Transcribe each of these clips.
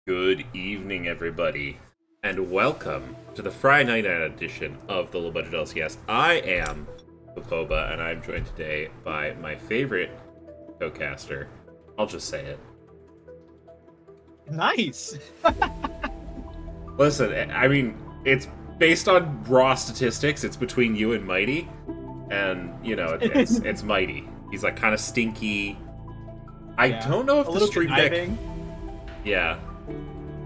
Good evening, everybody, and welcome to the Friday Night edition of the Low Budget LCS. I am Popoba, and I'm joined today by my favorite co-caster. I'll just say it. Nice. Listen, I mean, it's based on raw statistics. It's between you and Mighty, and it's Mighty. He's like kind of stinky. I don't know if the stream deck. Yeah.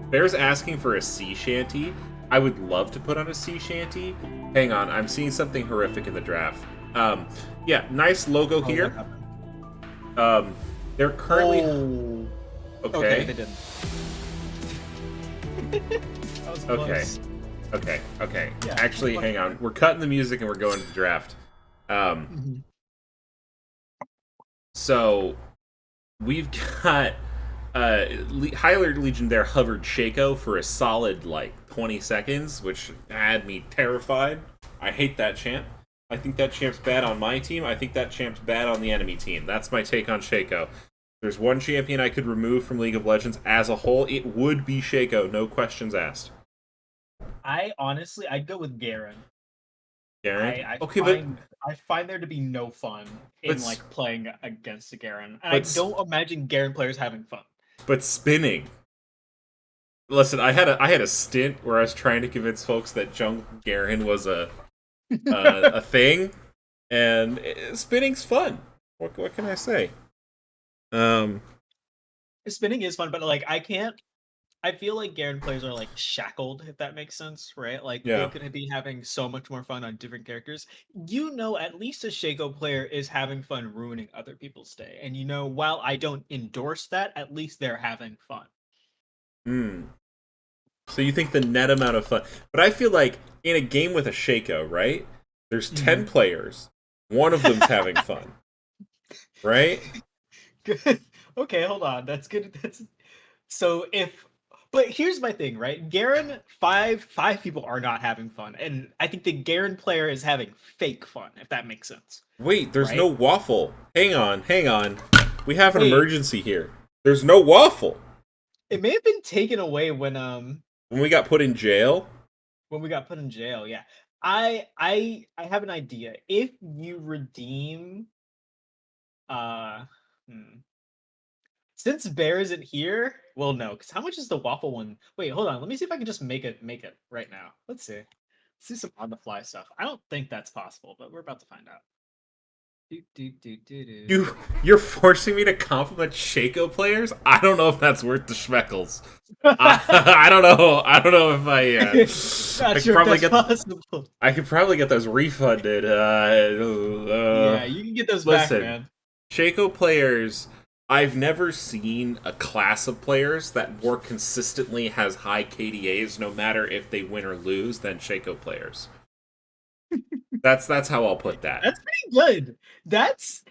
Bear's asking for a sea shanty. I would love to put on a sea shanty. Hang on, I'm seeing something horrific in the draft. Yeah, nice logo here. They're currently Okay, they didn't. That was close. Okay. Yeah, Actually, hang on. We're cutting the music and we're going to the draft. So we've got High Alert Legion there hovered Shaco for a solid, 20 seconds, which had me terrified. I hate that champ. I think that champ's bad on my team. I think that champ's bad on the enemy team. That's my take on Shaco. There's one champion I could remove from League of Legends as a whole, it would be Shaco, no questions asked. I'd go with Garen. Garen? I find there to be no fun in playing against a Garen. And I don't imagine Garen players having fun. But spinning. Listen, I had a stint where I was trying to convince folks that Jungle Garen was a thing, and spinning's fun. What can I say? Spinning is fun, but I feel like Garen players are shackled, if that makes sense, right? They're gonna be having so much more fun on different characters. At least a Shaco player is having fun ruining other people's day. And while I don't endorse that, at least they're having fun. So you think the net amount of fun. But I feel like in a game with a Shaco, right? There's 10 players. One of them's having fun. Right? Good. Okay, hold on. That's good. But here's my thing, right? Garen, five people are not having fun, and I think the Garen player is having fake fun, if that makes sense. Wait, there's no waffle. Hang on. We have an emergency here. There's no waffle. It may have been taken away when we got put in jail. When we got put in jail, yeah. I have an idea. If you redeem, since Bear isn't here, well, no, because how much is the waffle one? Wait, hold on. Let me see if I can just make it right now. Let's see. Let's do some on the fly stuff. I don't think that's possible, but we're about to find out. You're forcing me to compliment Shaco players? I don't know if that's worth the schmeckles. I don't know. I don't know if I could probably get those refunded. Yeah, you can get those back, man. Shaco players, I've never seen a class of players that more consistently has high KDAs, no matter if they win or lose, than Shaco players. That's how I'll put that. That's pretty good. That's,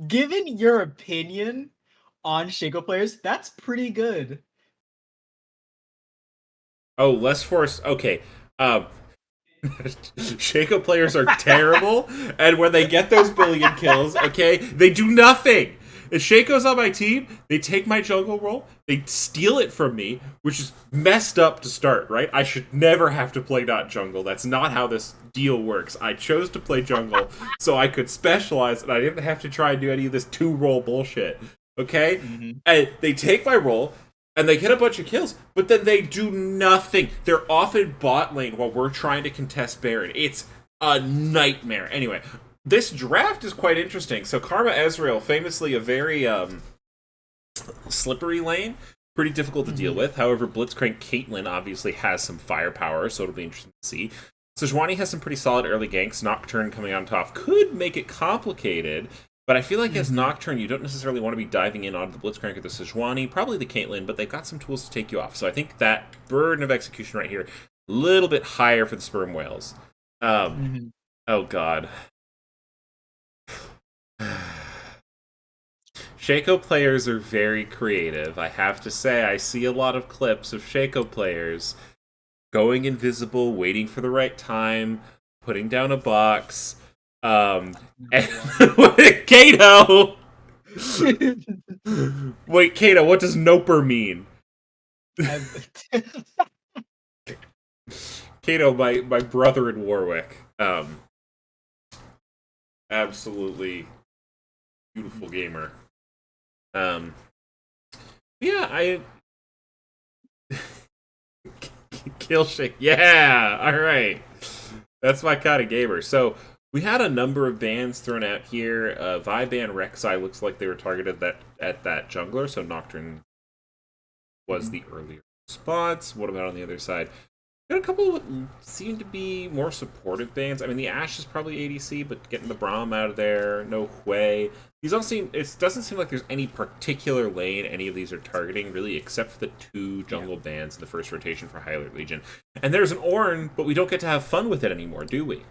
given your opinion on Shaco players, that's pretty good. Oh, less force. Okay. Shaco players are terrible, and when they get those billion kills, okay, they do nothing. If Shaco's on my team, they take my jungle role, they steal it from me, which is messed up to start, right? I should never have to play not jungle. That's not how this deal works. I chose to play jungle so I could specialize, and I didn't have to try and do any of this two-role bullshit, okay? And they take my role, and they get a bunch of kills, but then they do nothing. They're off in bot lane while we're trying to contest Baron. It's a nightmare. Anyway, this draft is quite interesting. So Karma Ezreal, famously a very slippery lane, pretty difficult to deal with. However, Blitzcrank Caitlyn obviously has some firepower, so it'll be interesting to see. Sejuani has some pretty solid early ganks. Nocturne coming on top could make it complicated, but I feel like as Nocturne, you don't necessarily want to be diving in onto the Blitzcrank or the Sejuani, probably the Caitlyn, but they've got some tools to take you off. So I think that burden of execution right here, a little bit higher for the SpermWhales. Oh, God. Shaco players are very creative. I have to say, I see a lot of clips of Shaco players going invisible, waiting for the right time, putting down a box. And Kato! Wait, Kato, what does Noper mean? Kato, my brother in Warwick, absolutely beautiful gamer. Yeah, I kill shake. Yeah, all right. That's my kind of gamer. So we had a number of bans thrown out here. Viban Rek'Sai looks like they were targeted at that jungler, so Nocturne was the earlier response. What about on the other side? Got a couple that seem to be more supportive bans. I mean, the Ashe is probably ADC, but getting the Braum out of there, no Hui. These don't seem. It doesn't seem like there's any particular lane any of these are targeting, really, except for the 2 jungle bans in the first rotation for High Alert Legion. And there's an Ornn, but we don't get to have fun with it anymore, do we?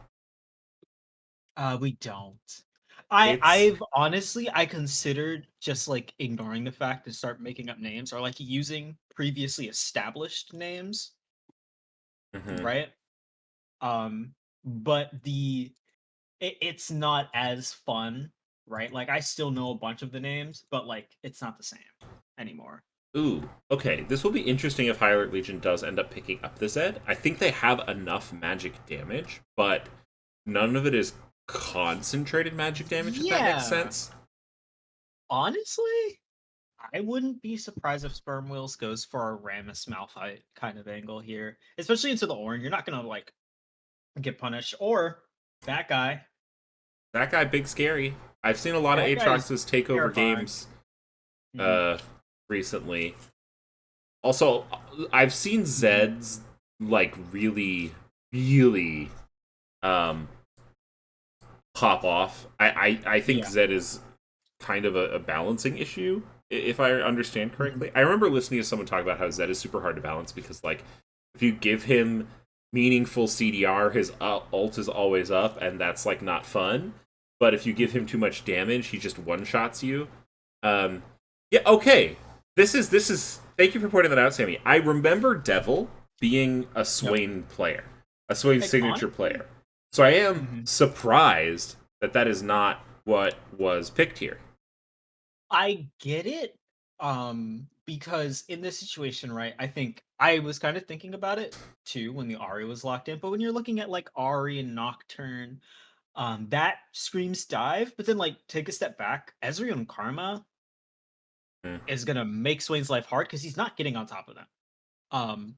We don't. It's I've honestly I considered just like ignoring the fact and start making up names or like using previously established names, mhm. right? But it's not as fun, right? Like I still know a bunch of the names, but like it's not the same anymore. Ooh, okay. This will be interesting if High Alert Legion does end up picking up the Zed. I think they have enough magic damage, but none of it is concentrated magic damage, if that makes Yeah, sense. honestly, I wouldn't be surprised if SpermWhales goes for a Rammus Malphite kind of angle here, especially into the Ornn. You're not gonna like get punished or that guy. That guy, big scary. I've seen a lot of That guy is Aatrox's take over terrifying. games Mhm. uh, recently. Also, I've seen Zeds like really, really um, pop off. I think Yeah. Zed is kind of a balancing issue, if I understand Mhm. correctly. I remember listening to someone talk about how Zed is super hard to balance because, like, if you give him meaningful CDR, his ult is always up, and that's like not fun. But if you give him Mhm. too much damage, he just one shots you. Um, yeah, okay. This is. Thank you for pointing that out, Sammy. I remember Devil being a Yep. Swain player, a Swain Like signature honestly, player. So I am mhm. surprised that that is not what was picked here. I get it. Because in this situation, right, I think I was kind of thinking about it too when the Ari was locked in. But when you're looking at like Ari and Nocturne, that screams dive. But then like take a step back, Ezreal Karma Hmm. is gonna make Swain's life hard because he's not getting on top of them. Um,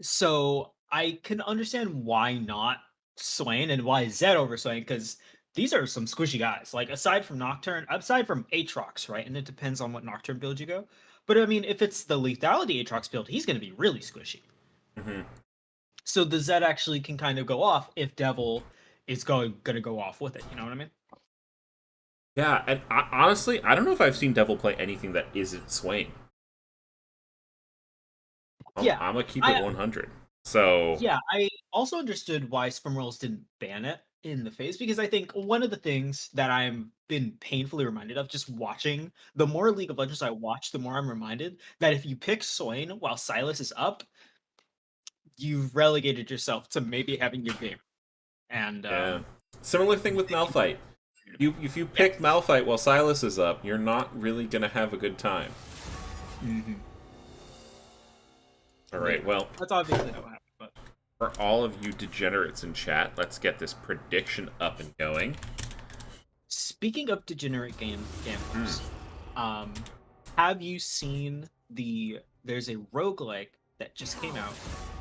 so I can understand why not Swain and why Zed over Swain because these are some squishy guys. Like aside from Nocturne, aside from Aatrox, right? And it depends on what Nocturne build you go. But I mean, if it's the lethality Aatrox build, he's going to be really squishy. Hmm. So the Zed actually can kind of go off if Devil is going to go off with it. You know what I mean? Yeah, and honestly, I don't know if I've seen Devil play anything that isn't Swain. Yeah, I'm gonna keep it I 100. So Yeah, I also understood why SpermWhales didn't ban it in the phase because I think one of the things that I'm been painfully reminded of just watching, the more League of Legends I watch, the more I'm reminded that if you pick Swain while Silas is up, you've relegated yourself to maybe having your game. And yeah, similar thing with Malphite. You if you pick yes. Malphite while Silas is up, you're not really gonna have a good time. Hmm. All But right, yeah, well, that's obviously not what happened. But for all of you degenerates in chat, let's get this prediction up and going. speaking of degenerate Hmm. gamblers, um, have you seen there's a roguelike that just came out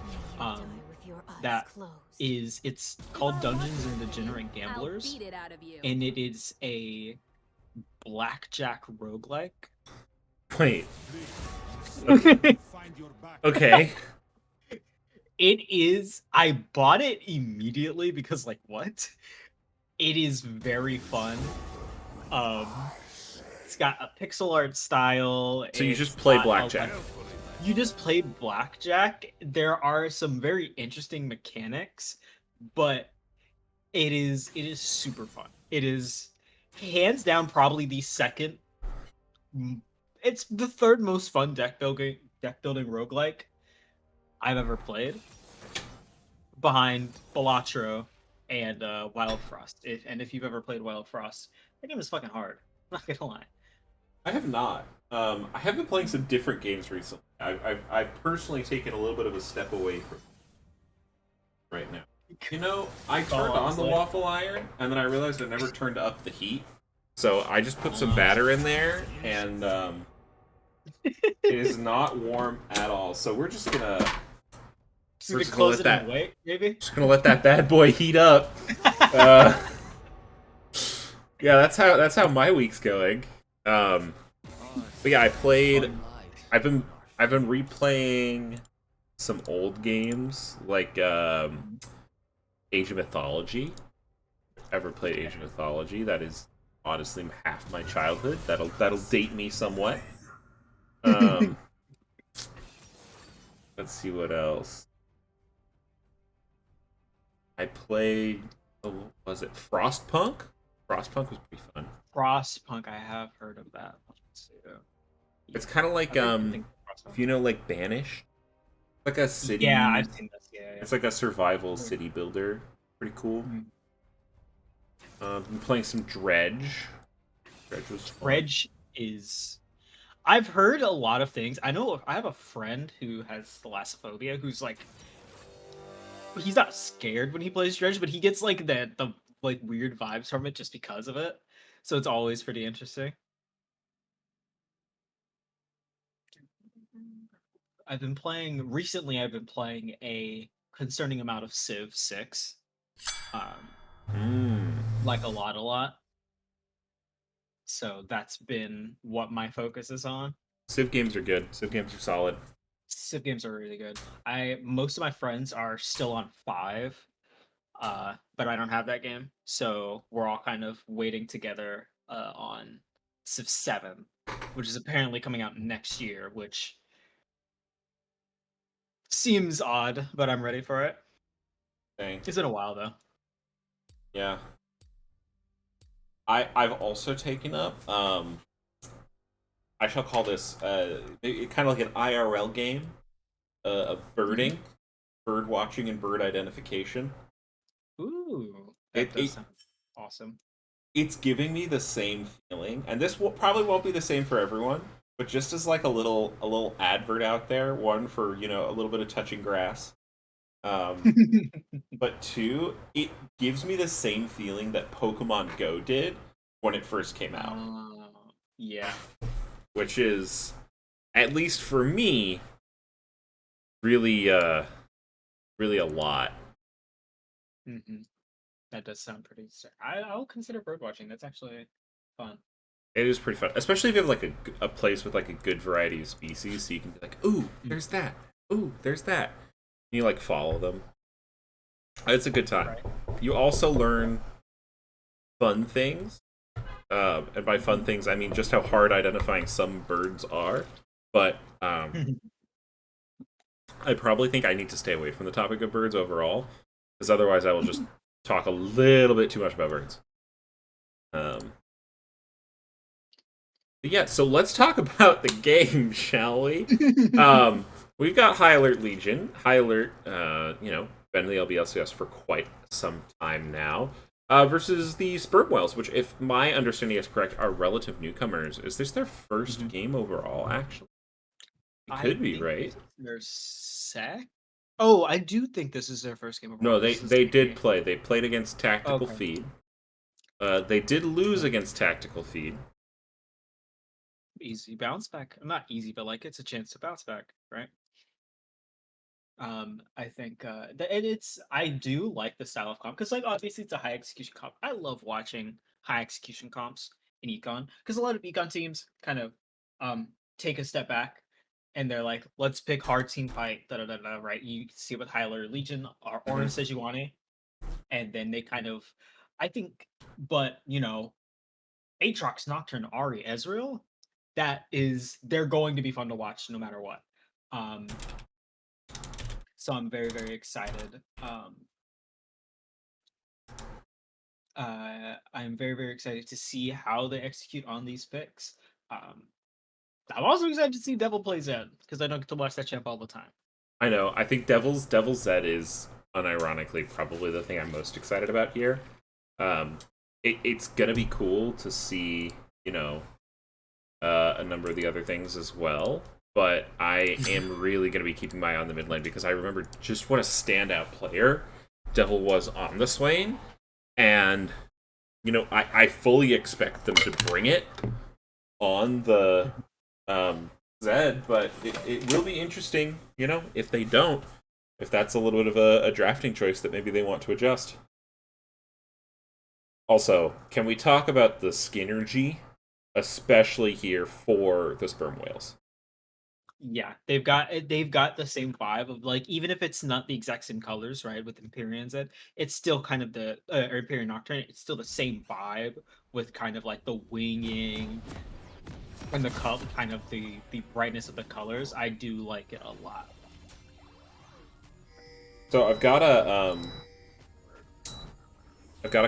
May you die um with your eyes that closed. is it's If called I want Dungeons your and opinion, Degenerate I'll Gamblers, beat it out of you. and it is a blackjack roguelike. Wait. Okay. It is I bought it immediately because like what? It is very fun. Um it's got a pixel art style. So you just It's play got a blackjack. like you just play blackjack. There are some very interesting mechanics, but it is super fun. It is hands down probably the second it's the third most fun deck building roguelike I've ever played behind Balatro and Wild Frost. If you've ever played Wild Frost, that game is fucking hard. Not gonna lie. I have not. I have been playing some different games recently. I've personally taken a little bit of a step away from it right now. You know, I turned on the waffle iron, and then I realized I never turned up the heat. So I just put some batter in there, and it is not warm at all. So we're just gonna close it and wait, maybe. Just gonna let that bad boy heat up. Yeah, that's how my week's going. But yeah, I've been replaying some old games like Age of Mythology. Ever played Age of Mythology? That is honestly half my childhood. That'll date me somewhat. Let's see what else. I played. Oh, was it Frostpunk? Frostpunk was pretty fun. Frostpunk, I have heard of that. It's kind of like if you know, like Banished, like a city. Yeah, I've seen this. Yeah, it's like a survival city builder. Pretty cool. Been playing some Dredge. Dredge was fun. Dredge is. I've heard a lot of things. I know I have a friend who has thalassophobia, who's like, he's not scared when he plays Dredge, but he gets like the like weird vibes from it just because of it. So it's always pretty interesting. I've been playing a concerning amount of Civ 6. Like a lot. So that's been what my focus is on. Civ games are good. Civ games are solid. Civ games are really good. Most of my friends are still on 5, but I don't have that game, so we're all kind of waiting together on Civ 7, which is apparently coming out next year, which seems odd, but I'm ready for it. Dang. It's been a while though. Yeah. I've also taken up I shall call this kind of like an IRL game of birding, bird watching, and bird identification. Ooh, that does sound awesome. It's giving me the same feeling, and this probably won't be the same for everyone, but just as like a little advert out there, one for, you know, a little bit of touching grass, but two, it gives me the same feeling that Pokemon Go did when it first came out. Yeah. Which is, at least for me, really really a lot. That does sound pretty. I'll consider birdwatching. That's actually fun. It is pretty fun, especially if you have like a place with like a good variety of species, so you can be like, ooh, there's that. Ooh, there's that. And you like follow them. It's a good time. Right. You also learn fun things. And by fun things, I mean just how hard identifying some birds are. But I probably think I need to stay away from the topic of birds overall, because otherwise I will just talk a little bit too much about birds. But yeah, so let's talk about the game, shall we? We've got High Alert Legion. High Alert, you know, been in the LBLCS for quite some time now. Versus the SpermWhales, which, if my understanding is correct, are relative newcomers. Is this their first game overall, actually? It could be, right? Their sec? Oh, I do think this is their first game overall. No, they did play. They played against Tactical Feed. They did lose against Tactical Feed. Easy bounce back. Not easy, but like it's a chance to bounce back, right? I think I do like the style of comp, because like obviously it's a high execution comp. I love watching high execution comps in econ, because a lot of econ teams kind of take a step back and they're like, let's pick hard team fight, right? You see with High Alert Legion or Orange Sejuani, and then they kind of, I think, but you know, Aatrox, Nocturne, Ari, Ezreal, they're going to be fun to watch no matter what. So I'm very, very excited. I'm very, very excited to see how they execute on these picks. I'm also excited to see Devil play Zed, because I don't get to watch that champ all the time. I know. I think Devil's Zed is unironically probably the thing I'm most excited about here. It's gonna be cool to see, you know, a number of the other things as well. but I am really going to be keeping my eye on the mid lane because I remember just what a standout player Devil was on the Swain, and I fully expect them to bring it on the Zed, but it will be interesting, if they don't, if that's a little bit of a drafting choice that maybe they want to adjust. Also, can we talk about the Skinergy, especially here for the SpermWhales? Yeah, they've got the same vibe of like, even if it's not the exact same colors, right? With Empyrean Z, it's still kind of the or Empyrean Nocturne. It's still the same vibe with kind of like the winging and the kind of the brightness of the colors. I do like it a lot. So I've got a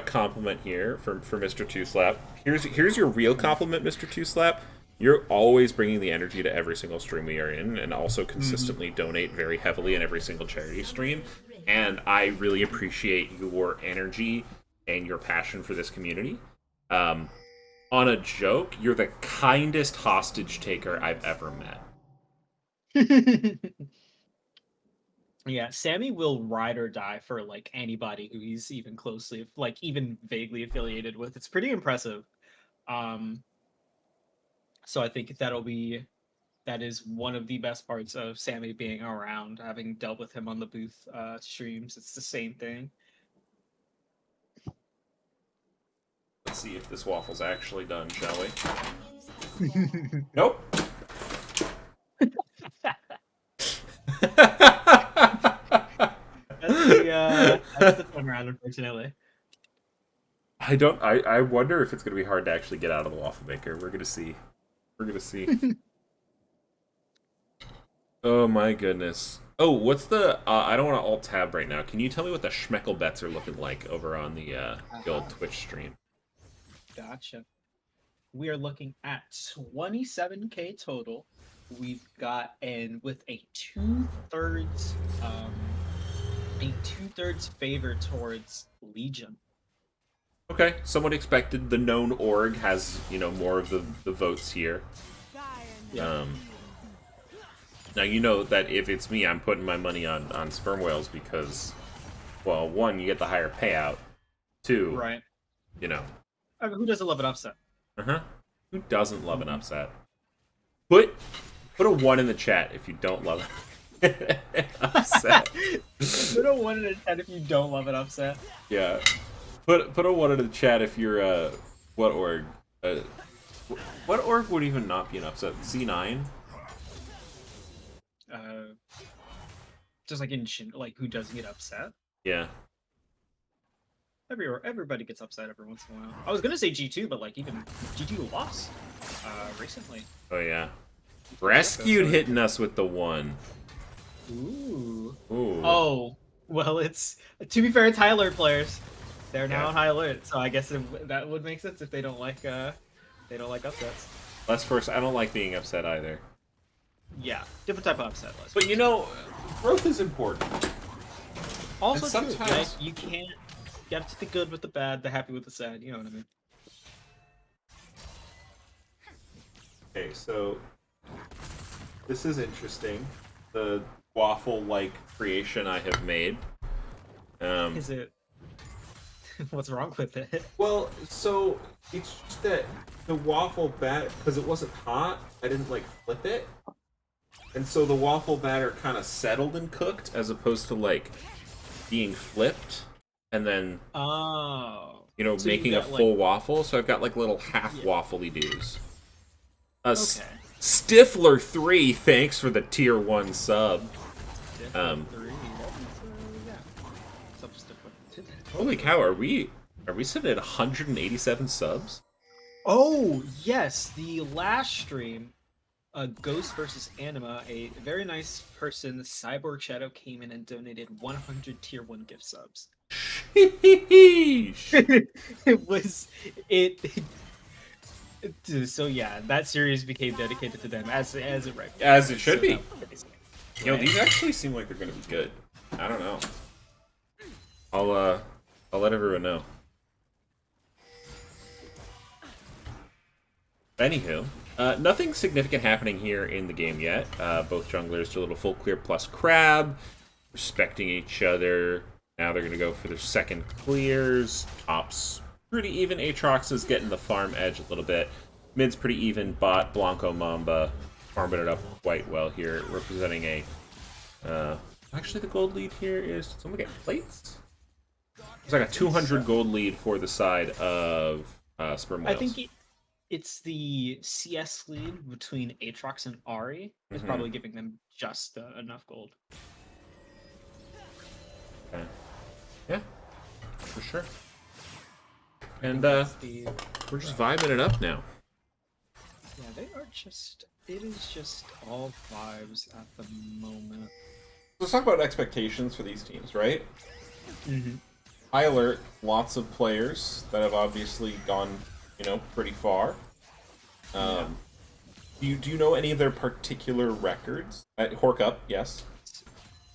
compliment here for Mr. Two Slap. Here's your real compliment, Mr. Two Slap. You're always bringing the energy to every single stream we are in, and also consistently donate very heavily in every single charity stream. And I really appreciate your energy and your passion for this community. On a joke, you're the kindest hostage taker I've ever met. Yeah, Sammy will ride or die for like anybody who he's even closely, like even vaguely affiliated with. It's pretty impressive. So I think that is one of the best parts of Sammy being around, having dealt with him on the booth streams. It's the same thing. Let's see if this waffle's actually done, shall we? Nope. That's the fun round, unfortunately. I wonder if it's gonna be hard to actually get out of the waffle maker. We're gonna see. Oh my goodness. Oh, what's the I don't want to alt tab right now. Can you tell me what the Schmeckel bets are looking like over on the old Twitch stream? Gotcha. We are looking at 27K total. We've got, and with a two-thirds favor towards Legion. Okay, somewhat expected. The known org has, more of the votes here. Yeah. Now you know that if it's me, I'm putting my money on SpermWhales because, well, one, you get the higher payout. Two, right. I mean, who doesn't love an upset? Who doesn't love an upset? Put a 1 in the chat if you don't love an upset. Put a 1 in the chat if you don't love an upset. Yeah. Put a 1 in the chat if you're what org? What org would even not be an upset? C9? Just like like who doesn't get upset? Yeah. Everybody gets upset every once in a while. I was gonna say G2, but like even G2 lost recently. Oh yeah. Rescued hitting us with the 1. Ooh. Ooh. Oh, well, it's, to be fair, it's high alert players. They're now on high alert, so I guess that would make sense if they don't like upsets. Well, of course, I don't like being upset either. Yeah, different type of upset. But growth is important. Also, sometimes true, like, you can't get to the good with the bad, the happy with the sad. You know what I mean? Okay, so this is interesting. The waffle-like creation I have made. Is it? What's wrong with it? Well, so it's just that the waffle bat, because it wasn't hot, I didn't flip it, and so the waffle batter kind of settled and cooked as opposed to being flipped and then so making a full waffle. So I've got little half waffly doos. Okay. Stifler 3, thanks for the tier 1 sub. Holy cow, are we sitting at 187 subs? Oh yes, the last stream, Ghost versus Anima, a very nice person, Cyborg Shadow, came in and donated 100 tier 1 gift subs. So yeah, that series became dedicated to them as it should be. These actually seem like they're gonna be good. I don't know. I'll let everyone know. Anywho, Nothing significant happening here in the game yet. Both junglers do a little full clear plus crab, respecting each other. Now they're going to go for their second clears. Top's pretty even. Aatrox is getting the farm edge a little bit. Mid's pretty even. Bot, Blanco Mamba farming it up quite well here, representing a... actually, the gold lead here is... Did someone get plates? It's like a 200 gold lead for the side of SpermWhales. I think it's the CS lead between Aatrox and Ahri is probably giving them just enough gold. Okay. Yeah, for sure. And we're just vibing it up now. Yeah, they are just... It is just all vibes at the moment. Let's talk about expectations for these teams, right? Mm-hmm. High alert, lots of players that have obviously gone, pretty far. Do you know any of their particular records? Horkup, yes.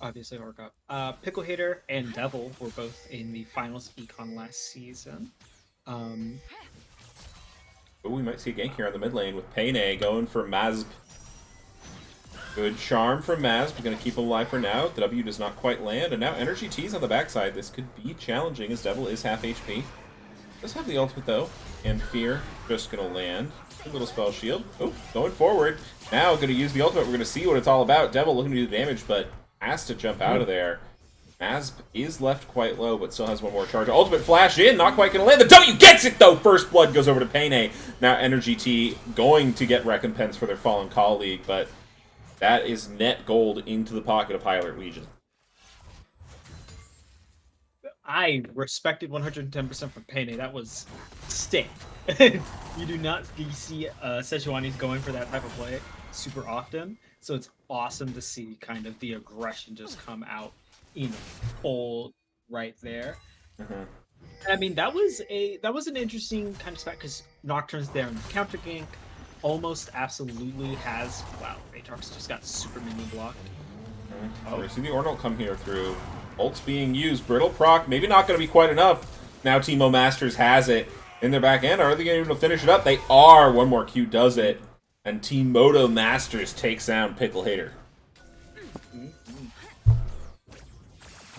Obviously, Horkup. Pickle Hater and Devil were both in the finals of Econ last season. We might see a gank here on the mid lane with Payne going for Mazb. Good charm from Mazb. We're going to keep him alive for now. The W does not quite land, and now Energy T's on the backside. This could be challenging as Devil is half HP. Does have the ultimate though, and Fear just going to land. A little spell shield. Oh, going forward. Now going to use the ultimate. We're going to see what it's all about. Devil looking to do the damage, but has to jump out of there. Mazb is left quite low, but still has one more charge. Ultimate flash in, not quite going to land. The W gets it, though! First blood goes over to Payne. Now Energy T going to get recompense for their fallen colleague, but that is net gold into the pocket of High Alert Legion. I respected 110% from Payne. That was stick. You do not see Sejuani's going for that type of play super often, so it's awesome to see kind of the aggression just come out in full right there. I mean, that was an interesting kind of spot because Nocturne's there in the counter gank, almost absolutely has... Wow, Aatrox just got super minion blocked. We see the Ornal come here through. Ult's being used. Brittle proc, maybe not going to be quite enough. Now Teemo Masters has it in their back end. Are they going to be able to finish it up? They are. One more Q does it. And Team Moto Masters takes down Pickle Hater.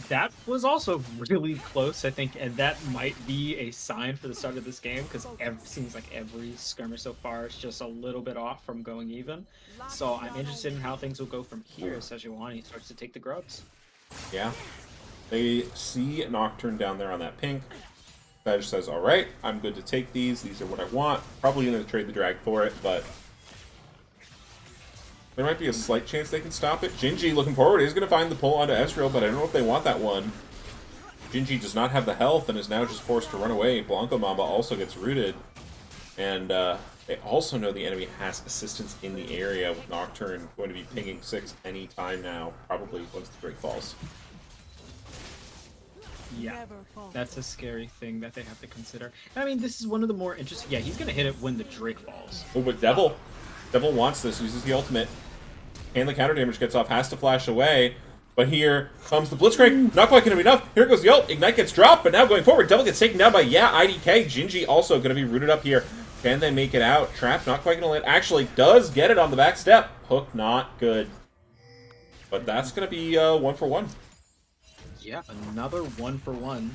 That was also really close, I think, and that might be a sign for the start of this game, because it seems like every skirmish so far is just a little bit off from going even. So I'm interested in how things will go from here as Sejuani starts to take the grubs. Yeah. They see Nocturne down there on that pink. That says, alright, I'm good to take these. These are what I want. Probably going to trade the drag for it, but there might be a slight chance they can stop it. Gingy looking forward is going to find the pull onto Ezreal, but I don't know if they want that one. Gingy does not have the health and is now just forced to run away. Blanco Mamba also gets rooted. And they also know the enemy has assistance in the area with Nocturne going to be pinging 6 any time now, probably once the break falls. Yeah, that's a scary thing that they have to consider. I mean, this is one of the more interesting... Yeah, he's going to hit it when the Drake falls. Oh, but Devil wants this, uses the ultimate. And the counter damage gets off, has to flash away. But here comes the Blitzcrank. Not quite going to be enough. Here goes the ult. Ignite gets dropped, but now going forward, Devil gets taken down by, IDK. Gingy also going to be rooted up here. Can they make it out? Trap not quite going to land. Actually, does get it on the back step. Hook not good. But that's going to be 1-for-1. Yeah, another 1-for-1.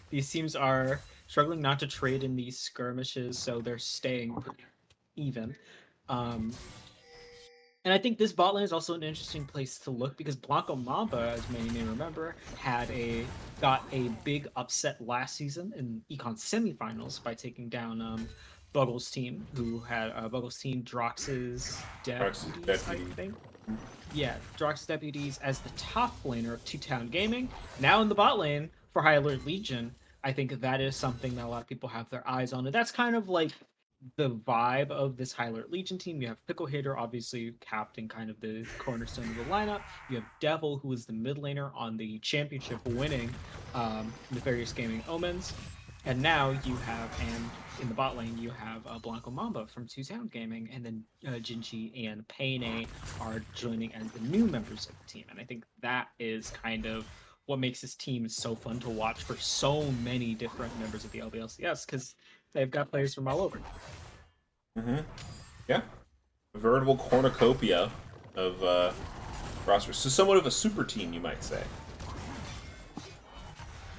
These teams are struggling not to trade in these skirmishes, so they're staying even. And I think this bot lane is also an interesting place to look because Blanco Mamba, as many may remember, got a big upset last season in Econ semifinals by taking down Buggle's team, who had Buggle's team Drox's deputies, I think. Yeah, Drox's deputies as the top laner of Two-Town Gaming. Now in the bot lane for High Alert Legion, I think that is something that a lot of people have their eyes on. And that's kind of like the vibe of this High Alert Legion team. You have Pickle Hater, obviously captain, kind of the cornerstone of the lineup. You have Devil, who is the mid laner on the championship winning Nefarious Gaming Omens. And now you have, and in the bot lane, you have Blanco Mamba from Two-Town Gaming, and then Gingy and Payne are joining as the new members of the team. And I think that is kind of what makes this team so fun to watch for so many different members of the LBLCS, because they've got players from all over. Yeah. A veritable cornucopia of rosters. So somewhat of a super team, you might say.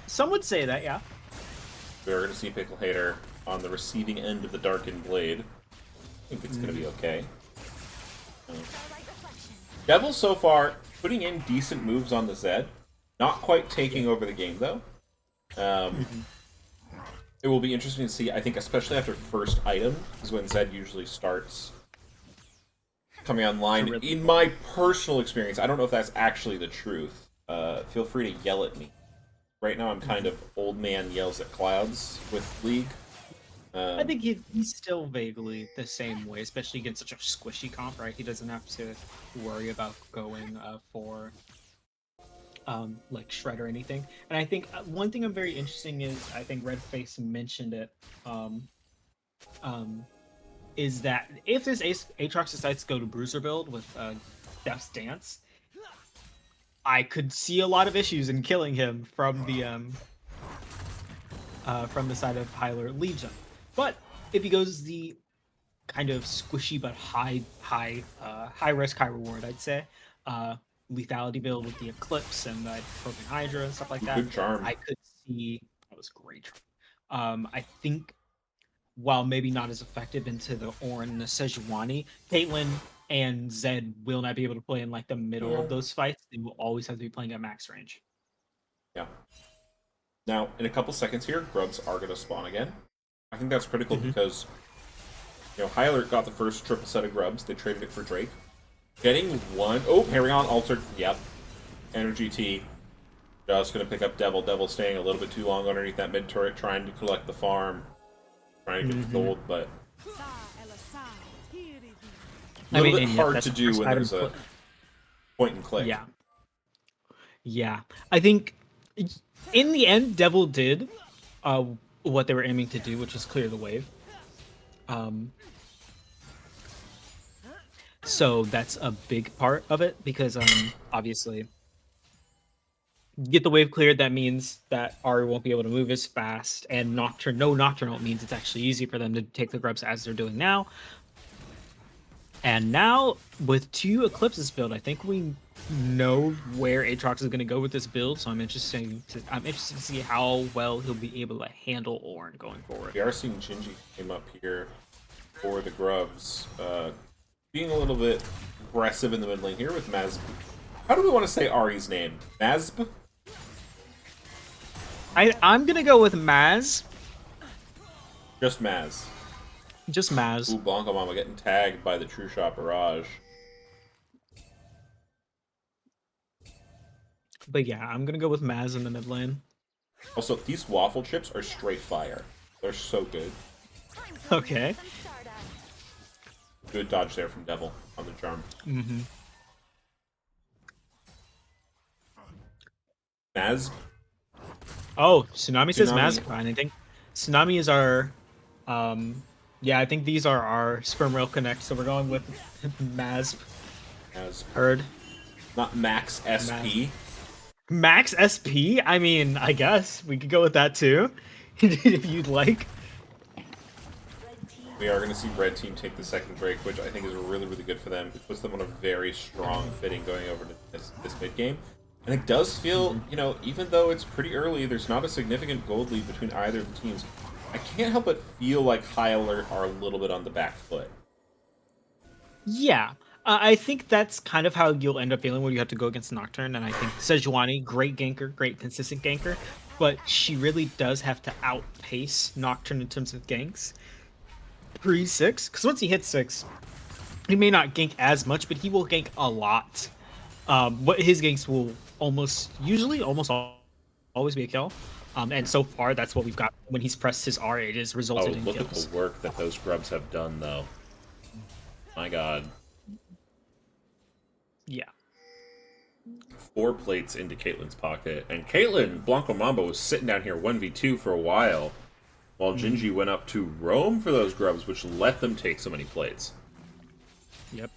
Some would say that, yeah. We're going to see Pickle Hater on the receiving end of the Darkened Blade. I think it's going to be okay. Devil so far putting in decent moves on the Zed. Not quite taking over the game, though. It will be interesting to see, I think, especially after first item, is when Zed usually starts coming online. In my personal experience, I don't know if that's actually the truth. Feel free to yell at me. Right now, I'm kind of old man yells at clouds with League. I think he's still vaguely the same way, especially against such a squishy comp, right? He doesn't have to worry about going for like shred or anything. And I think one thing I'm very interesting is, I think Redface mentioned it, is that if this Aatrox decides to go to Bruiser build with Death's Dance, I could see a lot of issues in killing him from the side of Hyler Legion. But if he goes the kind of squishy but high risk, high reward, I'd say, lethality build with the Eclipse and the Broken Hydra and stuff like that, good charm. I could see that was great. I think while maybe not as effective into the Ornn and the Sejuani, Caitlyn and Zed will not be able to play in like the middle of those fights. They will always have to be playing at max range. Yeah. Now, in a couple seconds here, grubs are going to spawn again. I think that's critical because, Hyler got the first triple set of grubs. They traded it for Drake. Getting one... Oh, Paragon altered. Yep. Energy T. Just going to pick up Devil. Devil staying a little bit too long underneath that mid turret, trying to collect the farm. Trying to get the gold, but... A little bit hard to do when there's a point and click. Yeah. Yeah. I think, in the end, Devil did what they were aiming to do, which is clear the wave. So that's a big part of it, because obviously, get the wave cleared, that means that Ahri won't be able to move as fast, and Nocturnal means it's actually easy for them to take the grubs as they're doing now. And now, with 2 Eclipses build, I think we know where Aatrox is going to go with this build, so I'm interested to see how well he'll be able to handle Ornn going forward. We are seeing Gingy came up here for the grubs, being a little bit aggressive in the mid lane here with Mazb. How do we want to say Ahri's name? Mazb? I'm going to go with Maz. Just Maz. Just Maz. Ooh, Blanco Mama getting tagged by the True Shot Barrage. But yeah, I'm going to go with Maz in the mid lane. Also, these waffle chips are straight fire. They're so good. Okay. Good dodge there from Devil on the charm. Mm-hmm. Maz? Oh, Tsunami says Maz. I think Tsunami is our... yeah, I think these are our SpermWhale Connect, so we're going with Maz. Heard. Not Max SP. Max SP? I mean, I guess we could go with that too, if you'd like. We are going to see Red Team take the second break, which I think is really, really good for them. It puts them on a very strong fitting going over to this mid game. And it does feel, even though it's pretty early, there's not a significant gold lead between either of the teams. I can't help but feel like High Alert are a little bit on the back foot. Yeah, I think that's kind of how you'll end up feeling when you have to go against Nocturne. And I think Sejuani, great ganker, great consistent ganker, but she really does have to outpace Nocturne in terms of ganks. Pre-6, because once he hits 6, he may not gank as much, but he will gank a lot. What his ganks will almost always be a kill. And so far, that's what we've got. When he's pressed his R, it has resulted in kills. Look at the work that those grubs have done, though. My god. Yeah. 4 plates into Caitlyn's pocket. And Caitlyn, Blanco Mamba, was sitting down here 1v2 for a while, while Gingy went up to roam for those grubs, which let them take so many plates. Yep.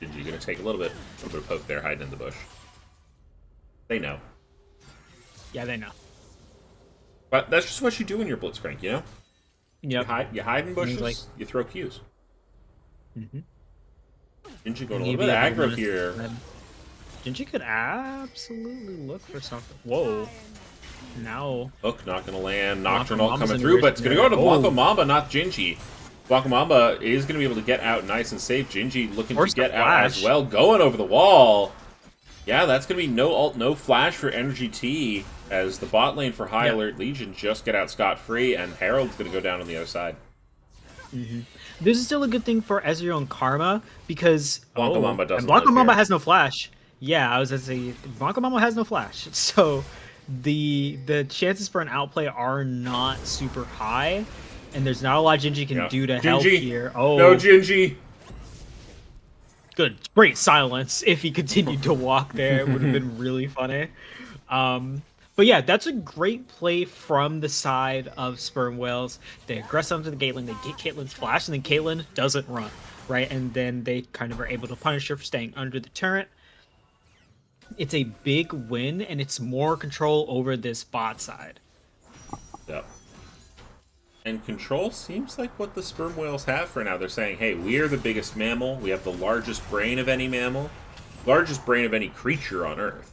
Gingy gonna take a little bit of poke there, hiding in the bush. They know. Yeah, they know. But that's just what you do in your Blitzcrank, Yep. You hide in bushes, like, you throw Qs. mm-hmm. Genji going a little bit aggro here. Genji could absolutely look for something. Whoa. Now. Hook not going to land. Blanco Nocturnal Mamba's coming in through, but it's going to go to Blanco Oh. Mamba, not Genji. Blanco Mamba is going to be able to get out nice and safe. Genji looking to get out as well. Going over the wall. Yeah, that's going to be no ult, no flash for Energy T, as the bot lane for High Alert Legion just get out scot-free, and Herald's going to go down on the other side. This is still a good thing for Ezreal and Karma, because Blanco Mamba doesn't. And Blanco Mamba has no flash. Yeah, I was going to say, Blanco Mamba has no flash. So the chances for an outplay are not super high, and there's not a lot Genji can do to help here. Oh, no Genji. Good, great silence. If he continued to walk there, it would have been really funny. But yeah, that's a great play from the side of SpermWhales. They aggress onto the Caitlyn, they get Caitlyn's flash, and then Caitlyn doesn't run, right? And then they kind of are able to punish her for staying under the turret. It's a big win, and it's more control over this bot side. Yep. And control seems like what the SpermWhales have for now. They're saying, hey, we are the biggest mammal. We have the largest brain of any mammal. Largest brain of any creature on Earth.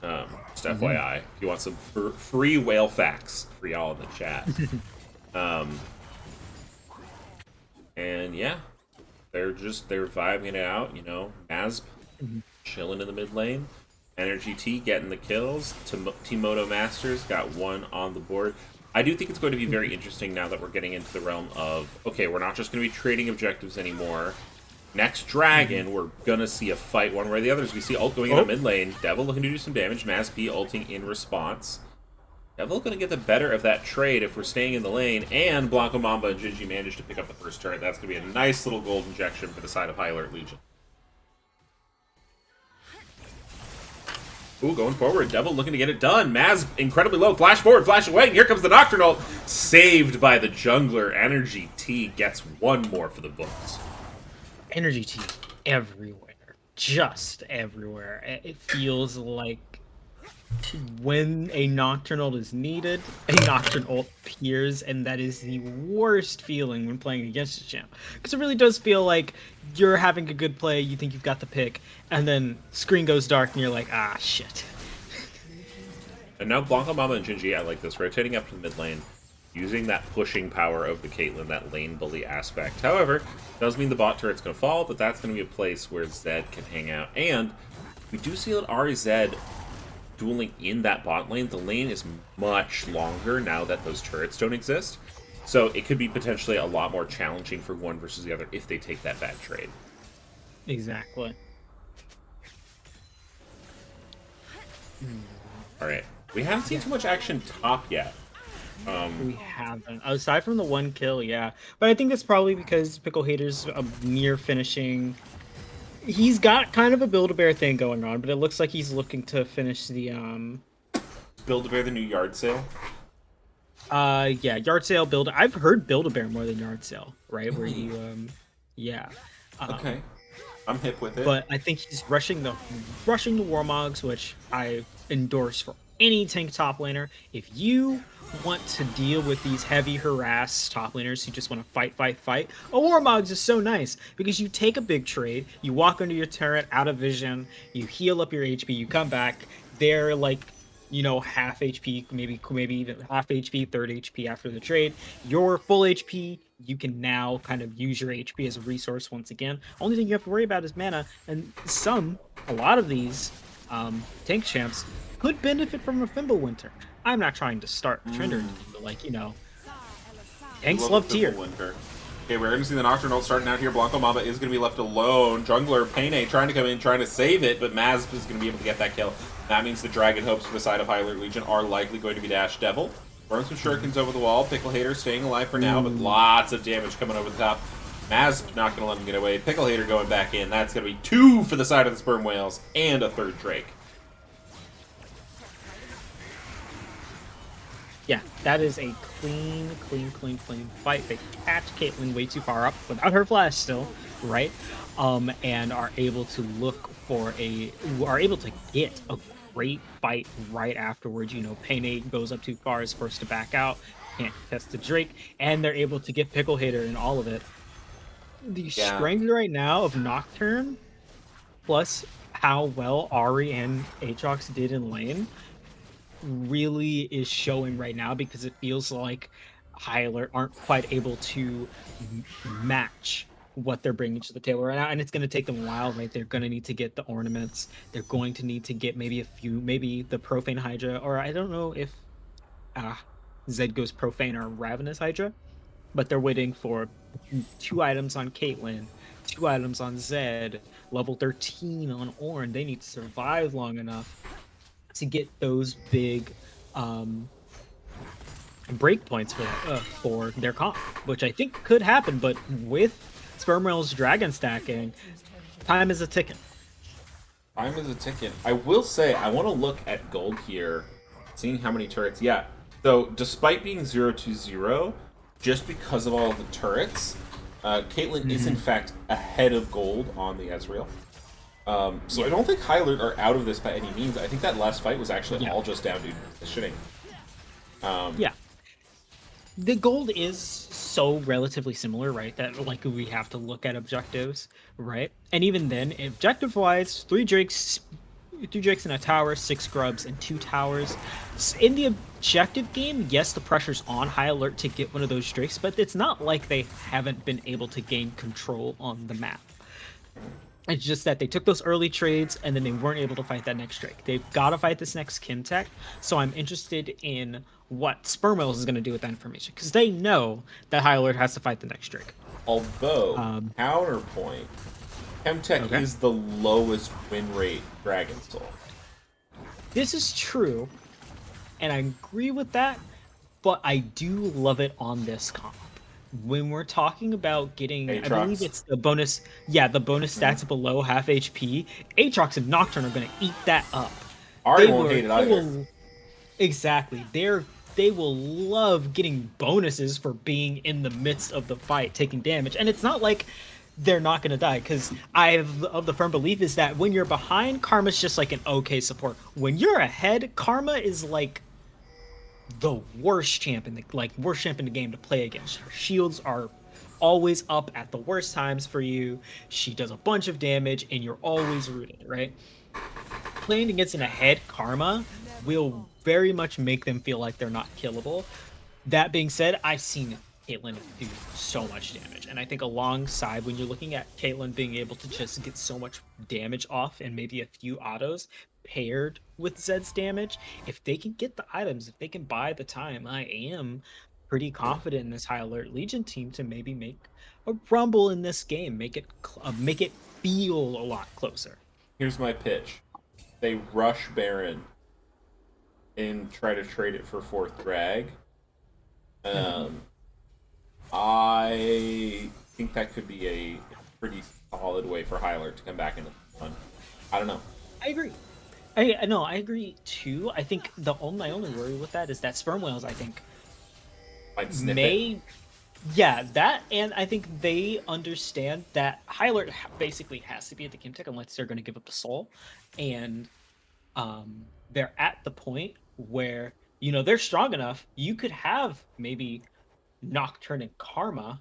Just FYI, if you want some free whale facts for y'all in the chat. And yeah, they're vibing it out, you know. Asp chilling in the mid lane. Energy T getting the kills. Timoto Masters got one on the board. I do think it's going to be very interesting now that we're getting into the realm of, okay, we're not just going to be trading objectives anymore. Next Dragon, we're going to see a fight one way or the other. We see ult going in the mid lane. Devil looking to do some damage. Maz P ulting in response. Devil going to get the better of that trade if we're staying in the lane. And Blanco Mamba and Gigi managed to pick up the first turret. That's going to be a nice little gold injection for the side of High Alert Legion. Ooh, going forward. Devil looking to get it done. Maz incredibly low. Flash forward, flash away. Here comes the Nocturnal. Saved by the jungler. Energy T gets one more for the books. Energy T everywhere. Just everywhere. It feels like when a Nocturnal is needed, a Nocturnal appears, and that is the worst feeling when playing against a champ. Because it really does feel like you're having a good play, you think you've got the pick, and then screen goes dark and you're like, ah, shit. And now Blanco Mamba and Genji, I like this, rotating up to the mid lane, using that pushing power of the Caitlyn, that lane bully aspect. However, does mean the bot turret's going to fall, but that's going to be a place where Zed can hang out. And we do see that RZ dueling in that bot lane. The lane is much longer now that those turrets don't exist. So it could be potentially a lot more challenging for one versus the other if they take that bad trade. Exactly. Alright. We haven't seen too much action top yet. We haven't. Aside from the one kill, yeah. But I think that's probably because Pickle Hater's near finishing. He's got kind of a Build-A-Bear thing going on, but it looks like he's looking to finish the Build-A-Bear, the new yard sale? Yeah, yard sale, build. I've heard Build-A-Bear more than yard sale, right? Where you yeah. Okay. I'm hip with it. But I think he's rushing the Warmogs, which I endorse for any tank top laner. If you want to deal with these heavy harass top laners who just want to fight, a Warmogs is so nice because you take a big trade, you walk under your turret out of vision, you heal up your HP, you come back, they're like, you know, half HP, maybe even half HP, third HP after the trade. You're full HP, you can now kind of use your HP as a resource once again. Only thing you have to worry about is mana, and a lot of these tank champs could benefit from a Fimbulwinter. I'm not trying to start a trend or anything, but like, you know, tanks love tier. Okay, we're going to see the Nocturnal starting out here. Blanco Mamba is going to be left alone. Jungler Payne trying to come in, trying to save it, but Maz is going to be able to get that kill. That means the Dragon hopes for the side of High Alert Legion are likely going to be Dash Devil. Throwing some shurikens over the wall. Pickle Hater staying alive for now, but lots of damage coming over the top. Maz not going to let him get away. Pickle Hater going back in. That's going to be 2 for the side of the SpermWhales and a third Drake. Yeah, that is a clean fight. They catch Caitlyn way too far up without her flash still, right? And are able to get a great fight right afterwards. You know, Payne goes up too far, is forced to back out. can't test the Drake, and they're able to get Pickle Hater in all of it. The Yeah. strength right now of Nocturne, plus how well Ari and Aatrox did in lane, really is showing right now because it feels like High Alert aren't quite able to match what they're bringing to the table right now, and it's going to take them a while, right? They're going to need to get the ornaments. They're going to need to get maybe maybe the Profane Hydra, or I don't know if Zed goes Profane or Ravenous Hydra, but they're waiting for 2 items on Caitlyn, 2 items on Zed, level 13 on Ornn. They need to survive long enough to get those big break points for their comp, which I think could happen. But with SpermWhales Dragon stacking, time is a ticking. Time is a ticking. I will say, I want to look at gold here, seeing how many turrets. Yeah, so despite being 0-2-0, just because of all the turrets, Caitlyn is in fact ahead of gold on the Ezreal. So I don't think High Alert are out of this by any means. I think that last fight was actually all just down to positioning. Yeah. The gold is so relatively similar, right? That like we have to look at objectives, right? And even then, objective-wise, 3 Drakes in a tower, 6 Grubs, and 2 towers. In the objective game, yes, the pressure's on High Alert to get one of those Drakes, but it's not like they haven't been able to gain control on the map. It's just that they took those early trades and then they weren't able to fight that next Drake. They've got to fight this next Kimtech, so I'm interested in what SpermWhales is going to do with that information, because they know that High Alert has to fight the next Drake. Although, counterpoint, Chemtech is the lowest win rate Dragon Soul. This is true, and I agree with that, but I do love it on this comp. When we're talking about getting, Aatrox. I believe it's the bonus, the bonus stats below half HP, Aatrox and Nocturne are going to eat that up. Ari won't hate it either. Exactly. They will love getting bonuses for being in the midst of the fight, taking damage. And it's not like they're not going to die, because I have of the firm belief is that when you're behind, Karma's just like an okay support. When you're ahead, Karma is like the worst champ in the game to play against. Her shields are always up at the worst times for you. She does a bunch of damage and you're always rooted, right? Playing against an ahead Karma will very much make them feel like they're not killable. That being said, I've seen Caitlyn do so much damage, and I think alongside when you're looking at Caitlyn being able to just get so much damage off and maybe a few autos paired with Zed's damage, if they can get the items, if they can buy the time, I am pretty confident in this High Alert Legion team to maybe make a rumble in this game, make it feel a lot closer. Here's my pitch: they rush Baron and try to trade it for 4th drag. I think that could be a pretty solid way for High Alert to come back into the fun. I don't know. I agree. I agree too. I think my only worry with that is that SpermWhales, I think, Might sniff may, that, and I think they understand that High Alert basically has to be at the Kimtech unless they're going to give up the soul, and they're at the point where they're strong enough. You could have maybe Nocturne and Karma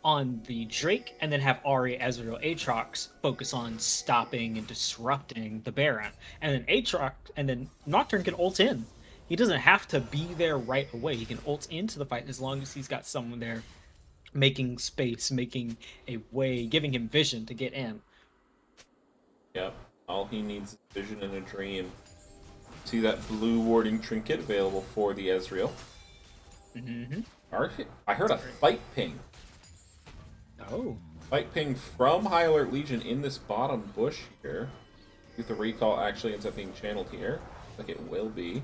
on the Drake, and then have Ari, Ezreal, Aatrox focus on stopping and disrupting the Baron, and then Aatrox, and then Nocturne can ult in. He doesn't have to be there right away. He can ult into the fight as long as he's got someone there making space, making a way, giving him vision to get in. Yep. All he needs is vision and a dream. See that blue warding trinket available for the Ezreal. I heard a fight ping. Oh. Fight ping from High Alert Legion in this bottom bush here. If the recall actually ends up being channeled here, like it will be.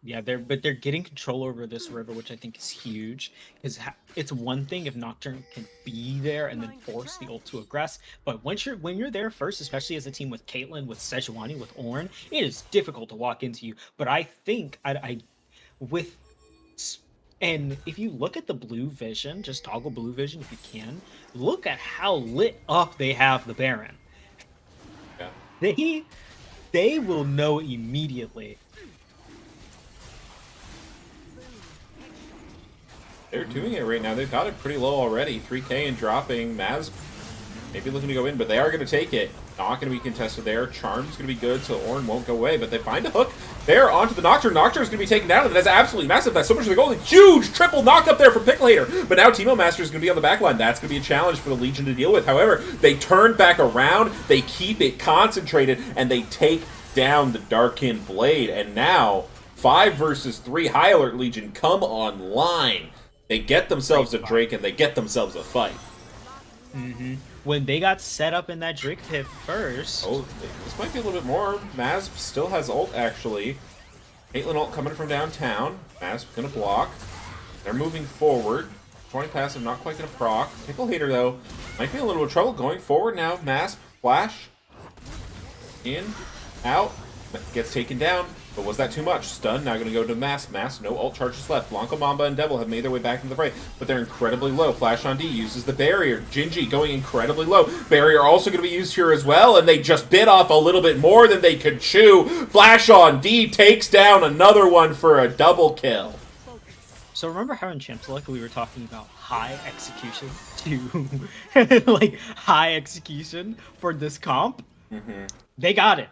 Yeah, they're getting control over this river, which I think is huge. Because it's one thing if Nocturne can be there and then force the ult to aggress, but when you're there first, especially as a team with Caitlyn, with Sejuani, with Ornn, it is difficult to walk into you. But I think and if you look at the blue vision, just toggle blue vision if you can, look at how lit up they have the Baron. Yeah. They will know immediately They're doing it right now. They've got it pretty low already. 3K and dropping. Maz maybe looking to go in, but they are going to take it. Not going to be contested there. Charm's going to be good, so Ornn won't go away, but they find a hook there onto the Nocturne. Nocturne's going to be taken down, and that's absolutely massive. That's so much of the goal. Huge triple knock up there for Pickle Hater. But now Teemo Master's going to be on the back line. That's going to be a challenge for the Legion to deal with. However, they turn back around, they keep it concentrated, and they take down the Darkin Blade. And now, 5 versus 3 High Alert Legion come online. They get themselves a Drake, and they get themselves a fight. When they got set up in that Drake pit first... Oh, this might be a little bit more. Maz still has ult, actually. Caitlyn ult coming from downtown. Maz gonna block. They're moving forward. 20 passive, not quite gonna proc. Pickle Hater, though, might be in a little bit of trouble going forward now. Maz, flash. In, out. Gets taken down. But was that too much? Stun, now going to go to Mass. Mass, no ult charges left. Blanco, Mamba, and Devil have made their way back into the fray, but they're incredibly low. Flash on D uses the barrier. Gingy going incredibly low. Barrier also going to be used here as well, and they just bit off a little bit more than they could chew. Flash on D takes down another one for a double kill. So remember how in Champ Select we were talking about high execution to like high execution for this comp? They got it.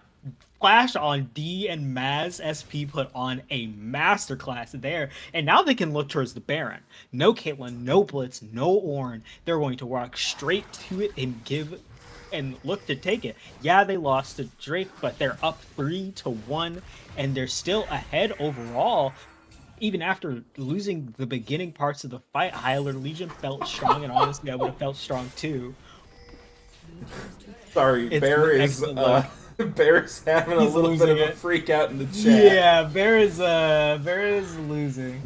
Flash on D and Maz SP put on a masterclass there, and now they can look towards the Baron. No Caitlyn, no Blitz, no Ornn. They're going to walk straight to it and look to take it. Yeah, they lost to Drake, but they're up 3-1, and they're still ahead overall. Even after losing the beginning parts of the fight, High Alert Legion felt strong, and honestly, I would have felt strong too. Sorry, Bear is Bear's having a little bit of a freak out in the chat. Yeah, Bear is losing.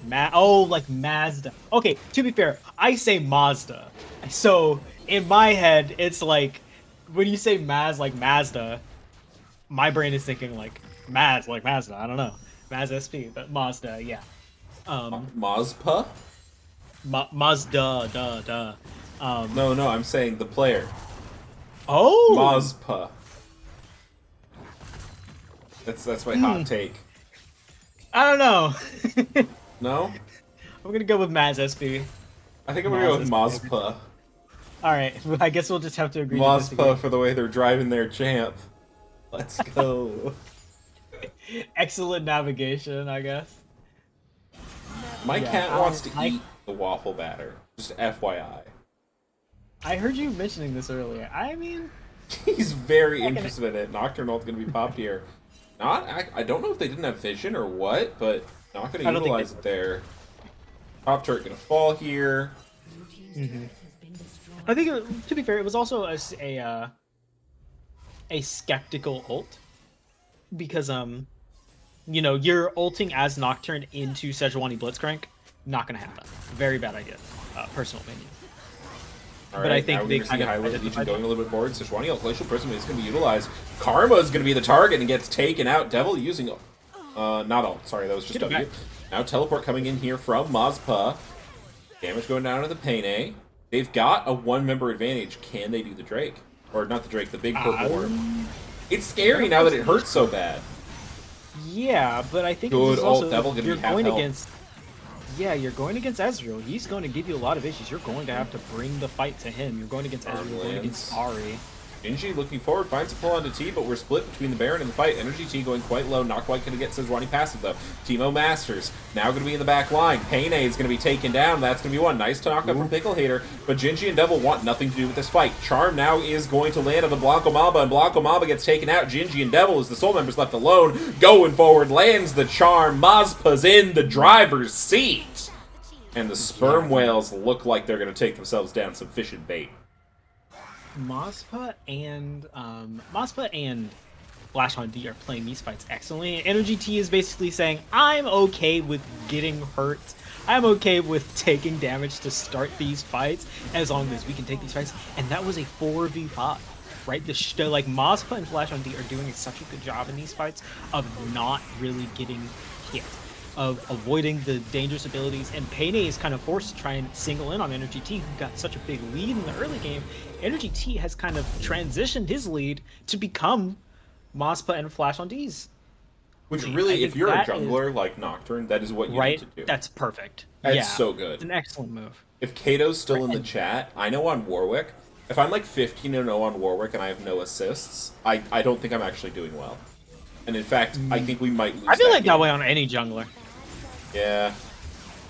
Like Mazda. Okay, to be fair, I say Mazda. So in my head, it's like when you say Maz like Mazda, my brain is thinking like Maz like Mazda. I don't know, Maz SP, but Mazda, yeah. Mazpa? Mazda, duh. No, I'm saying the player. Oh, Mazpa. That's my hot take. I don't know. No? I'm gonna go with Maz SP. I think I'm gonna go with Mazpa. Alright, I guess we'll just have to agree. Mazpa for the way they're driving their champ. Let's go. Excellent navigation, I guess. My cat wants to eat the waffle batter. Just FYI. I heard you mentioning this earlier. I mean... He's very interested in it. Nocturne ult's gonna be popped here. I don't know if they didn't have vision or what, but not gonna utilize it there. Top turret gonna fall here. I think, to be fair, it was also a skeptical ult. Because, you know, you're ulting as Nocturne into Sejuani Blitzcrank. Not gonna happen. Very bad idea. Personal opinion. All but right, I think now they we're going to see High Alert Legion going a little bit forward. Sejuani Glacial Prism is going to be utilized. Karma is going to be the target and gets taken out. Devil using... not ult. Sorry, that was just W. Now Teleport coming in here from Mazpa. Damage going down to the Payne. They've got a one-member advantage. Can they do the Drake? Or not the Drake, the big purple worm. It's scary now that it hurts so bad. Yeah, but I think good also, ult. Devil going to be half health. Yeah, you're going against Ezreal. He's going to give you a lot of issues. You're going to have to bring the fight to him. You're going against Ezreal, you're going against Ari. Gingy looking forward, finds a pull onto T, but we're split between the Baron and the fight. Energy T going quite low, not quite going to get Sejuani passive though. Teemo Masters, now going to be in the back line. Payne is going to be taken down, that's going to be one. Nice to knock up from Pickle Hater, but Gingy and Devil want nothing to do with this fight. Charm now is going to land on the Blanco Mamba, and Blanco Mamba gets taken out. Gingy and Devil, as the Soul Members left alone, going forward, lands the Charm. Mazpa's in the driver's seat. And the SpermWhales look like they're going to take themselves down some fish and bait. Mazpa and Flash on D are playing these fights excellently. Energy T is basically saying, I'm okay with getting hurt. I'm okay with taking damage to start these fights as long as we can take these fights. And that was a 4v5, right? Like Mazpa and Flash on D are doing such a good job in these fights of not really getting hit, of avoiding the dangerous abilities, and Payne is kind of forced to try and single in on Energy T, who got such a big lead in the early game. Energy T has kind of transitioned his lead to become Mazpa and Flash on D's Which really, if you're a jungler like Nocturne, that is what you need to do. That's perfect. That's so good. It's an excellent move. If Kato's still in the chat, I know on Warwick, if I'm like 15-0 on Warwick and I have no assists, I don't think I'm actually doing well. And in fact, I think we might lose. I feel like that way on any jungler. Yeah.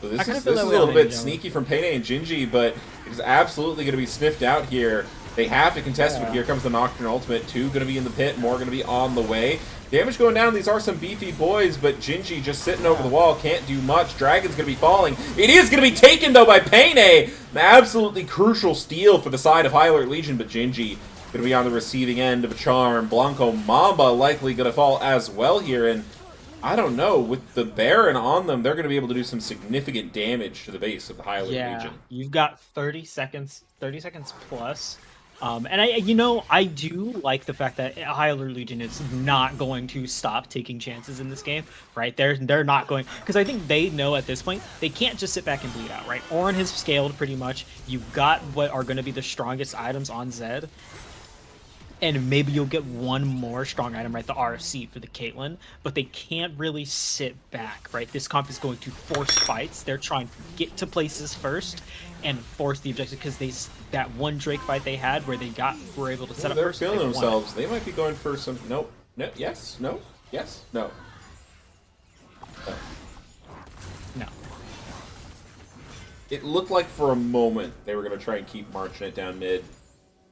So this is a little bit sneaky from Payne and Gingy, but it's absolutely going to be sniffed out here. They have to contest, but here comes the Nocturne ultimate. 2 going to be in the pit, more going to be on the way. Damage going down, these are some beefy boys, but Gingy just sitting over the wall, can't do much. Dragon's going to be falling. It is going to be taken, though, by Payne. An absolutely crucial steal for the side of High Alert Legion, but Gingy going to be on the receiving end of a charm. Blanco Mamba likely going to fall as well here, and I don't know, with the Baron on them, they're going to be able to do some significant damage to the base of the High Alert Legion. You've got 30 seconds plus. And I do like the fact that High Alert Legion is not going to stop taking chances in this game, right? They're not going, because I think they know at this point they can't just sit back and bleed out, right? Orin has scaled pretty much. You've got what are going to be the strongest items on Zed, and maybe you'll get one more strong item, right? The RFC for the Caitlyn, but they can't really sit back, right? This comp is going to force fights. They're trying to get to places first and force the objective, because that one Drake fight they had where they were able to set up first. They're feeling themselves. They might be going for some. Nope. No. Yes. No. Yes. No. No. It looked like for a moment they were going to try and keep marching it down mid.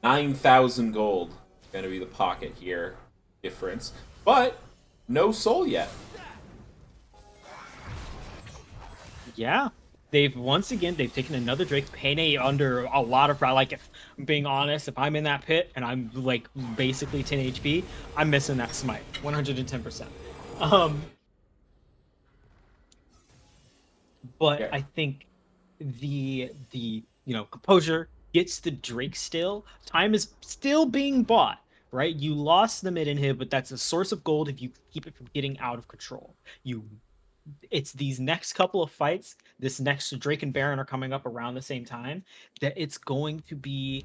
9,000 gold going to be the pocket here difference, but no soul yet. Yeah. They've taken another Drake. Payne under a lot of, like, if I'm being honest, if I'm in that pit and I'm like basically 10 HP, I'm missing that smite 110%. But yeah. I think the composure gets the Drake still. Time is still being bought, right? You lost the mid inhib, but that's a source of gold if you keep it from getting out of control. It's these next couple of fights, this next Drake and Baron are coming up around the same time, that it's going to be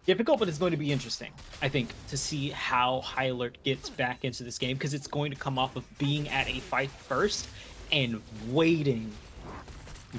difficult, but it's going to be interesting, I think, to see how High Alert gets back into this game, because it's going to come off of being at a fight first and waiting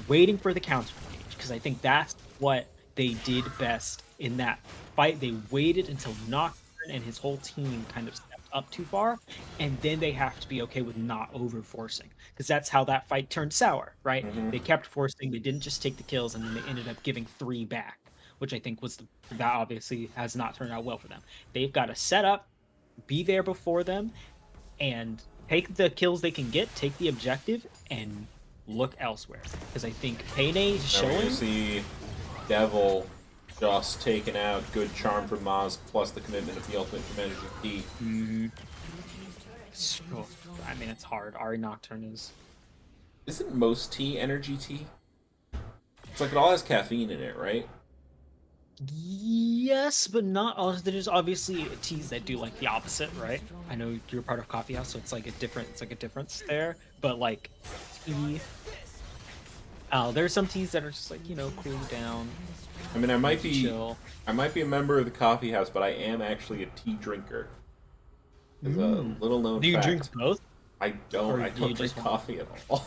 for the counter engage, because I think that's what they did best in that fight. They waited until Nocturne and his whole team kind of stepped up too far, and then they have to be okay with not over forcing, because that's how that fight turned sour, right? They kept forcing, they didn't just take the kills, and then they ended up giving 3 back, which I think that obviously has not turned out well for them. They've got to set up, be there before them, and take the kills they can get, take the objective, and look elsewhere, because I think Payne is showing. See Devil just taken out. Good charm from Maz, plus the commitment of the ultimate from Energy T. I mean, it's hard. Ari Nocturne is. Isn't most tea Energy Tea? It's like it all has caffeine in it, right? Yes, but not all. There's obviously teas that do like the opposite, right? I know you're part of Coffee House, so it's like a difference there. But like tea. There's some teas that are just like, cool down. I mean, I might be a member of the Coffee House, but I am actually a tea drinker. It's a little known fact. Do you drink both? I don't. I don't drink coffee at all.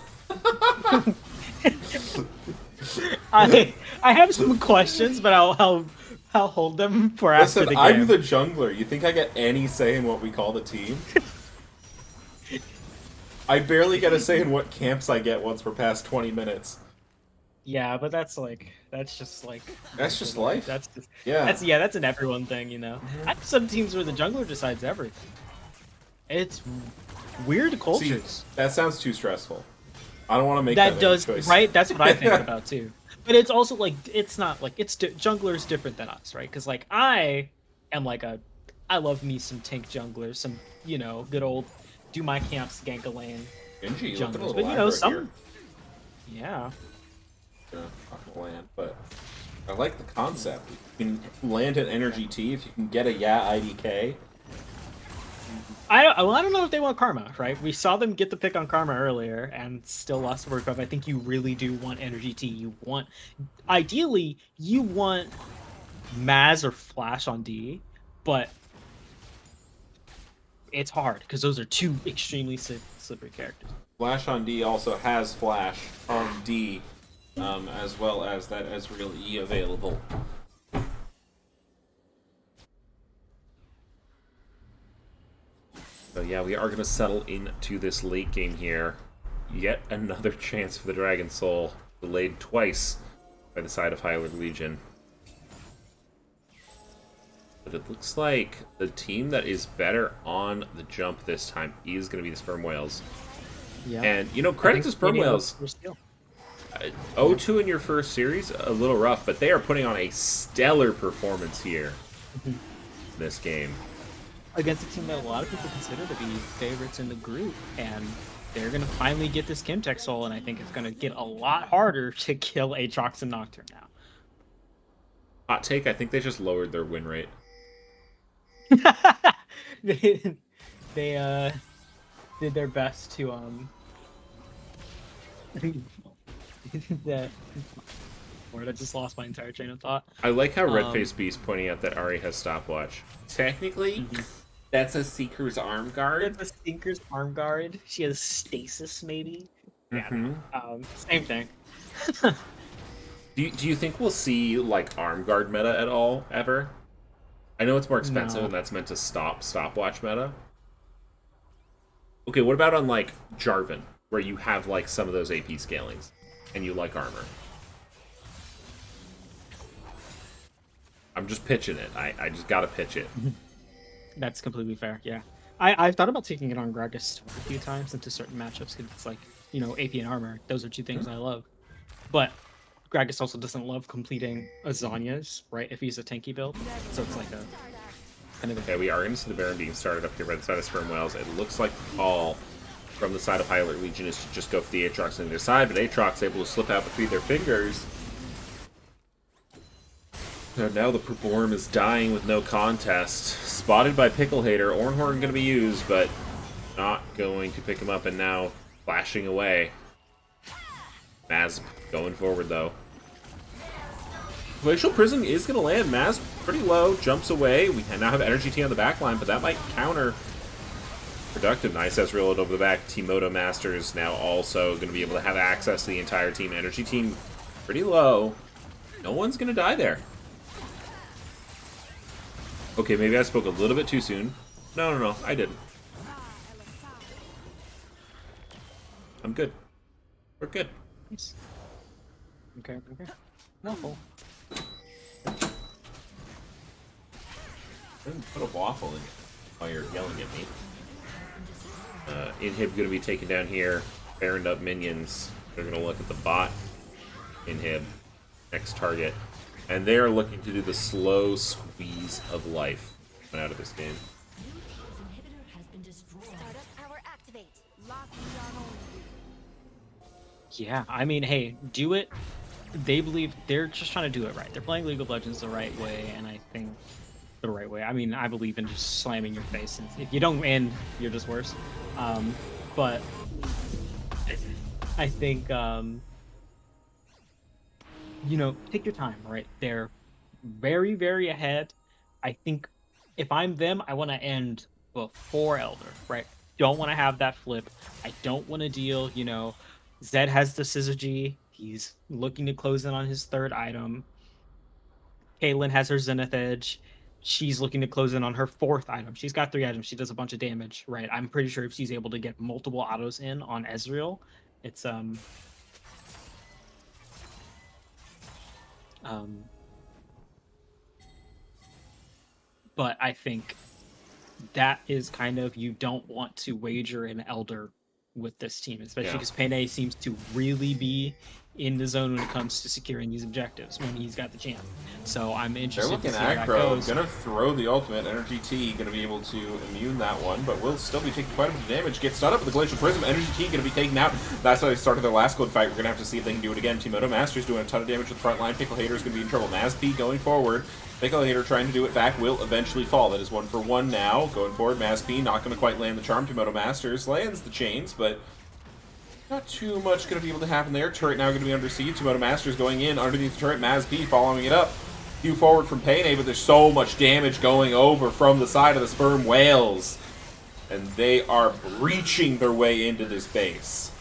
I have some questions, but I'll hold them for after the game. I'm the jungler. You think I get any say in what we call the team? I barely get a say in what camps I get once we're past 20 minutes. Yeah, but that's just life. That's That's an everyone thing, I have some teams where the jungler decides everything. It's weird cultures. See, that sounds too stressful. I don't want to make that choice. Right? That's what I think about too. But it's also like, it's not like jungler's different than us, right? Because like I am like I love me some tank junglers, some good old do my camps gank a lane junglers, but some here. Yeah. Not land, but I like the concept. You can land an Energy T if you can get a IDK. I don't know if they want Karma, right? We saw them get the pick on Karma earlier and still lost the World Cup. I think you really do want Energy T. Ideally, you want Maz or Flash on D, but it's hard because those are two extremely slippery characters. Flash on D also has Flash on D, as well as that Ezreal E available. So yeah, we are going to settle into this late game here. Yet another chance for the Dragon Soul, delayed twice by the side of Hylord Legion. But it looks like the team that is better on the jump this time is going to be the SpermWhales. Yeah. And, you know, credit to SpermWhales. 0-2 in your first series, a little rough, but they are putting on a stellar performance here in this game. Against a team that a lot of people consider to be favorites in the group, and they're going to finally get this Kimtech Soul, and I think it's going to get a lot harder to kill Aatrox and Nocturne now. Hot take, I think they just lowered their win rate. they did their best to that word. I just lost my entire train of thought. I like how Redface Beast pointing out that Ahri has stopwatch. Technically, that's a Seeker's arm guard. That's a Seeker's arm guard. She has stasis, maybe. Yeah. Same thing. Do you think we'll see like arm guard meta at all ever? I know it's more expensive, and that's meant to stopwatch meta. Okay, what about on like Jarvan, where you have like some of those AP scalings, and you like armor? I'm just pitching it. I just gotta pitch it. That's completely fair. Yeah, I've thought about taking it on Gragas a few times into certain matchups because it's like, you know, AP and armor. Those are two things I love, but Gragas also doesn't love completing Azanias, right? If he's a tanky build, so it's like a kind of. Okay, we are going to see the Baron being started up here by the side of SpermWhales. It looks like the call from the side of Hylord Legion is to just go for the Aatrox on their side, but Aatrox able to slip out between their fingers. And now the Perform is dying with no contest. Spotted by Pickle Hater. Ornhorn going to be used, but not going to pick him up, and now flashing away. Maz going forward, though. Glacial Prism is going to land. Maz pretty low, jumps away. We now have Energy T on the back line, but that might counter. Productive. Nice Ezreal over the back. Timoto Masters now also going to be able to have access to the entire team. Energy Team pretty low. No one's going to die there. Okay, maybe I spoke a little bit too soon. No, I didn't. I'm good. We're good. Nice. Okay. No. Put a waffle in it while you're yelling at me. Inhib going to be taken down here. Baroned up minions. They're going to look at the bot. Inhib. Next target. And they are looking to do the slow squeeze of life out of this game. Yeah, I mean, hey, do it. They believe they're just trying to do it right. They're playing League of Legends the right way, and I think the right way. I mean, I believe in just slamming your face. And if you don't win, you're just worse. But I think, you know, take your time, right? They're very, very ahead. I think if I'm them, I want to end before Elder, right? Don't want to have that flip. I don't want to deal, you know, Zed has the Syzygy. He's looking to close in on his third item. Caitlyn has her Zenith Edge. She's looking to close in on her fourth item. She's got 3 items. She does a bunch of damage, right? I'm pretty sure if she's able to get multiple autos in on Ezreal, it's but I think that is kind of, you don't want to wager an Elder with this team, especially because Payne seems to really be in the zone when it comes to securing these objectives when he's got the chance. So I'm interested to see how that goes. Gonna throw the ultimate. Energy T gonna be able to immune that one, but will still be taking quite a bit of damage. Gets stunned up with the Glacial Prism. Energy T gonna be taken out. That's how they started their last good fight. We're gonna have to see if they can do it again. Timoto Masters doing a ton of damage with the front line. Pickle Hater's gonna be in trouble. Maz P going forward. Pickle Hater trying to do it back will eventually fall. That is 1 for 1 now. Going forward, Maz P not gonna quite land the charm. Timoto Masters lands the chains, but not too much going to be able to happen there. Turret now going to be under siege. Timoto Masters going in underneath the turret. Maz P following it up. Few forward from Payne, but there's so much damage going over from the side of the SpermWhales. And they are breaching their way into this base.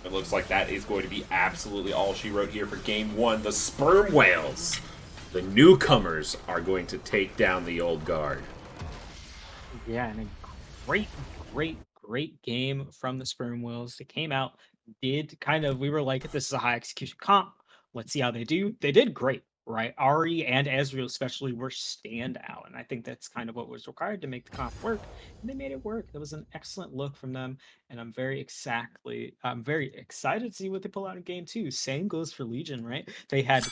It looks like that is going to be absolutely all she wrote here for game one. The SpermWhales, the newcomers, are going to take down the old guard. Yeah, and a great game from the SpermWhales. They came out, did kind of, we were like, this is a high execution comp. Let's see how they do. They did great, right? Ari and Ezreal especially were standout. And I think that's kind of what was required to make the comp work. And they made it work. It was an excellent look from them. And I'm very excited to see what they pull out in game two. Same goes for Legion, right? They had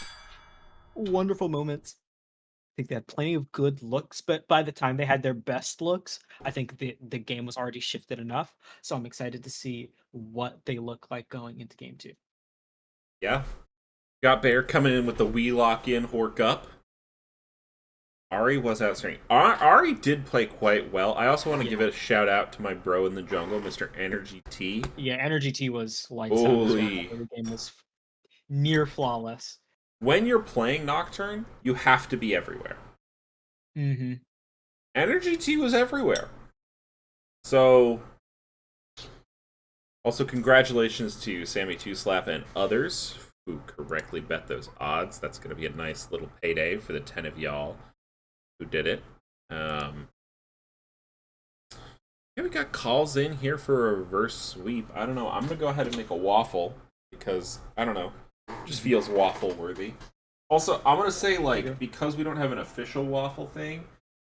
wonderful moments. I think they had plenty of good looks, but by the time they had their best looks, I think the game was already shifted enough. So I'm excited to see what they look like going into game two. Yeah. Got Bear coming in with the Wii lock-in Hork up. Ari was outstanding. Ari did play quite well. I also want to give a shout out to my bro in the jungle, Mr. Energy T. Yeah, Energy T was lights out. The game was near flawless. When you're playing Nocturne, you have to be everywhere. Mm-hmm. Energy T was everywhere. So, also congratulations to Sammy Two Slap and others who correctly bet those odds. That's going to be a nice little payday for the 10 of y'all who did it. Yeah, we got calls in here for a reverse sweep. I don't know. I'm going to go ahead and make a waffle because, I don't know, just feels waffle worthy. Also, I'm going to say, like, because we don't have an official waffle thing,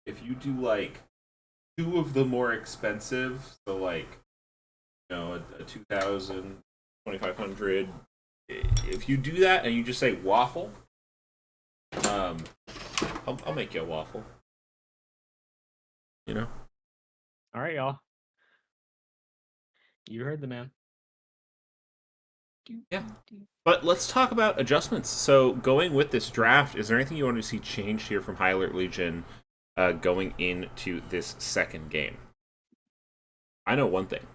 if you do, like, two of the more expensive, so, like, you know, a 2,000, 2,500, if you do that and you just say waffle, I'll make you a waffle. You know? All right, y'all. You heard the man. Yeah. But let's talk about adjustments. So, going with this draft, is there anything you want to see changed here from High Alert Legion going into this second game? I know one thing.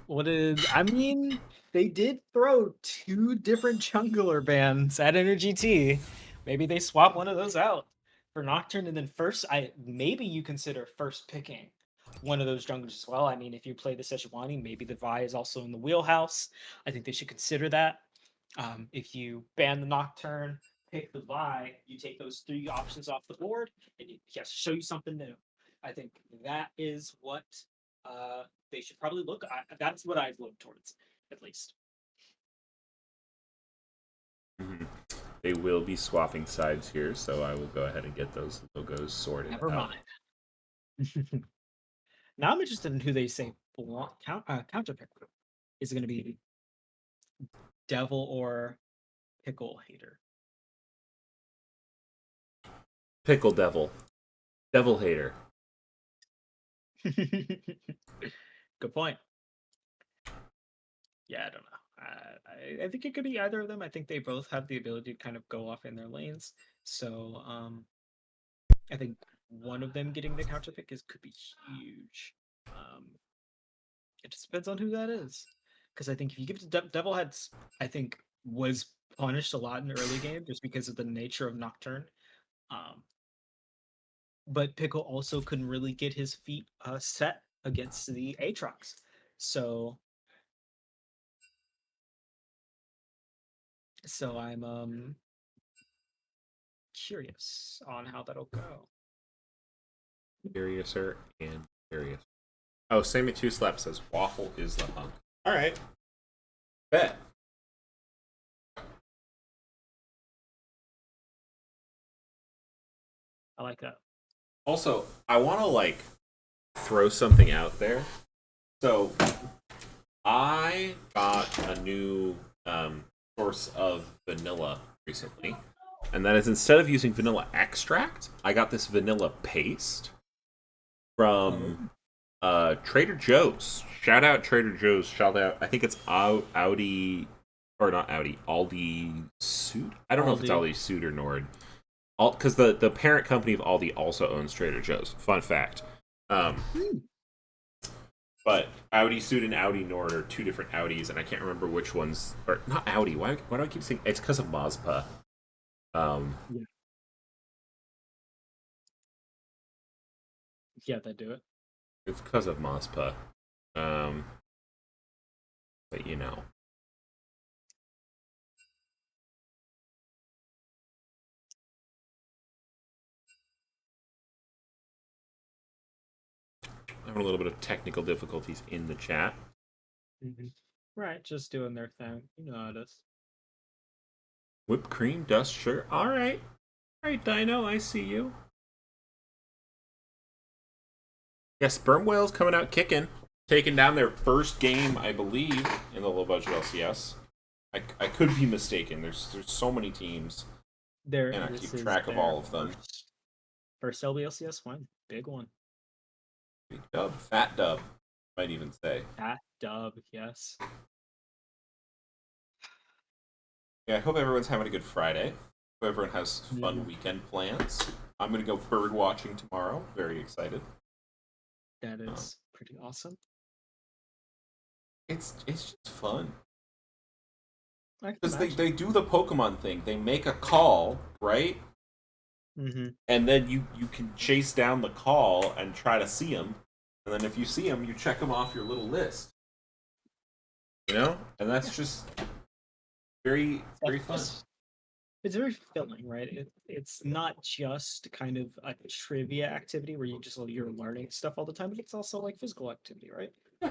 I mean, they did throw two different jungler bands at Energy T. Maybe they swap one of those out for Nocturne, and then maybe you consider first picking one of those junglers as well. I mean, if you play the Sejuani, maybe the Vi is also in the wheelhouse. I think they should consider that. If you ban the Nocturne, pick the Vi, you take those three options off the board, and show you something new. I think that is what they should probably look. That's what I'd look towards, at least. Mm-hmm. They will be swapping sides here, so I will go ahead and get those logos sorted Never out. Mind. Now I'm interested in who they say counter pick. Is it going to be Devil or Pickle Hater? Pickle Devil. Devil Hater. Good point. Yeah, I don't know. I think it could be either of them. I think they both have the ability to kind of go off in their lanes. So I think one of them getting the counter pick could be huge. It just depends on who that is. Because I think if you give it to Devil I think was punished a lot in the early game just because of the nature of Nocturne. But Pickle also couldn't really get his feet set against the Aatrox. So I'm curious on how that'll go. Curiouser and curious. Oh, Sammy Two Slap says waffle is the hunk. Alright. Bet. I like that. Also, I want to, like, throw something out there. So, I got a new source of vanilla recently. And that is, instead of using vanilla extract, I got this vanilla paste from Trader Joe's. Shout out Trader Joe's. Shout out, I think it's Audi, or not Audi, Aldi Sud? I don't know if it's Aldi Sud or Nord. Because the parent company of Aldi also owns Trader Joe's. Fun fact. But Audi Sud and Audi Nord are two different Audis, and I can't remember which ones. Or not Audi. Why do I keep saying? It's because of Mazda. Yeah. Yeah, they do it. It's because of Mospa. But you know. Having a little bit of technical difficulties in the chat. Right, just doing their thing. You know how it is. Whipped cream, dust, sugar. All right. All right, Dino, I see you. Yeah, SpermWhales coming out kicking. Taking down their first game, I believe, in the low-budget LCS. I could be mistaken. There's so many teams. And I keep track of all of them. First LBLCS win. Big one. Big dub. Fat dub, might even say. Fat dub, yes. Yeah, I hope everyone's having a good Friday. Hope everyone has fun weekend plans. I'm going to go bird watching tomorrow. Very excited. That is pretty awesome. It's just fun. Because they do the Pokemon thing. They make a call, right? And then you can chase down the call and try to see them. And then if you see them, you check them off your little list. You know? And that's just very, very fun. It's very fulfilling, right? It's not just kind of a trivia activity where you're learning stuff all the time, but it's also like physical activity, right? Yeah.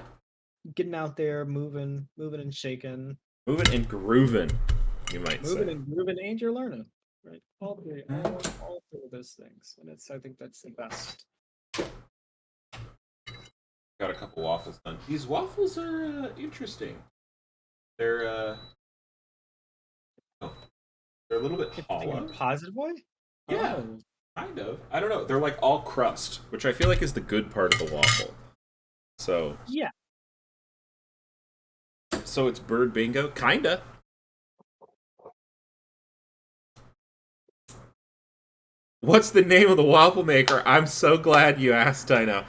Getting out there, moving and shaking. Moving and grooving, you might say. Moving and grooving, and you're learning, right? All three of those things, and I think that's the best. Got a couple waffles done. These waffles are interesting. They're they're a little bit hollow. In a positive way? Yeah, kind of. I don't know. They're like all crust, which I feel like is the good part of the waffle. So yeah. So it's bird bingo, kinda. What's the name of the waffle maker? I'm so glad you asked, Dino.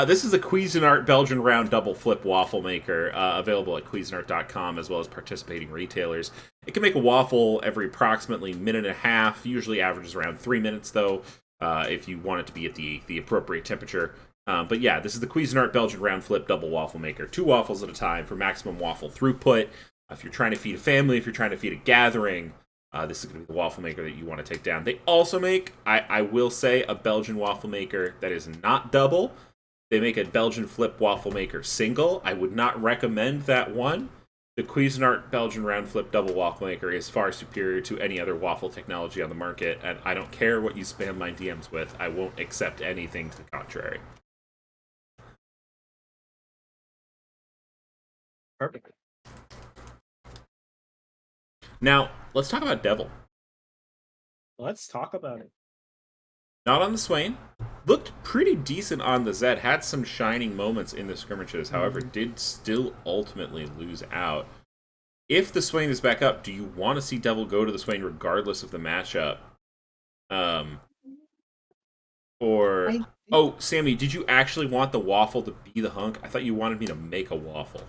This is a Cuisinart Belgian round double flip waffle maker, available at Cuisinart.com as well as participating retailers. It can make a waffle every approximately minute and a half, usually averages around 3 minutes though, if you want it to be at the appropriate temperature. But yeah, this is the Cuisinart Belgian round flip double waffle maker. 2 waffles at a time for maximum waffle throughput. If you're trying to feed a family, if you're trying to feed a gathering, this is going to be the waffle maker that you want to take down. They also make, I will say, a Belgian waffle maker that is not double. They make a Belgian flip waffle maker single. I would not recommend that one. The Cuisinart Belgian round flip double waffle maker is far superior to any other waffle technology on the market, and I don't care what you spam my DMs with. I won't accept anything to the contrary. Perfect. Now, let's talk about Devil. Let's talk about it. Not on the Swain. Looked pretty decent on the Zed. Had some shining moments in the scrimmages. However, did still ultimately lose out. If the Swain is back up, do you want to see Devil go to the Swain regardless of the matchup? Oh, Sammy, did you actually want the waffle to be the hunk? I thought you wanted me to make a waffle.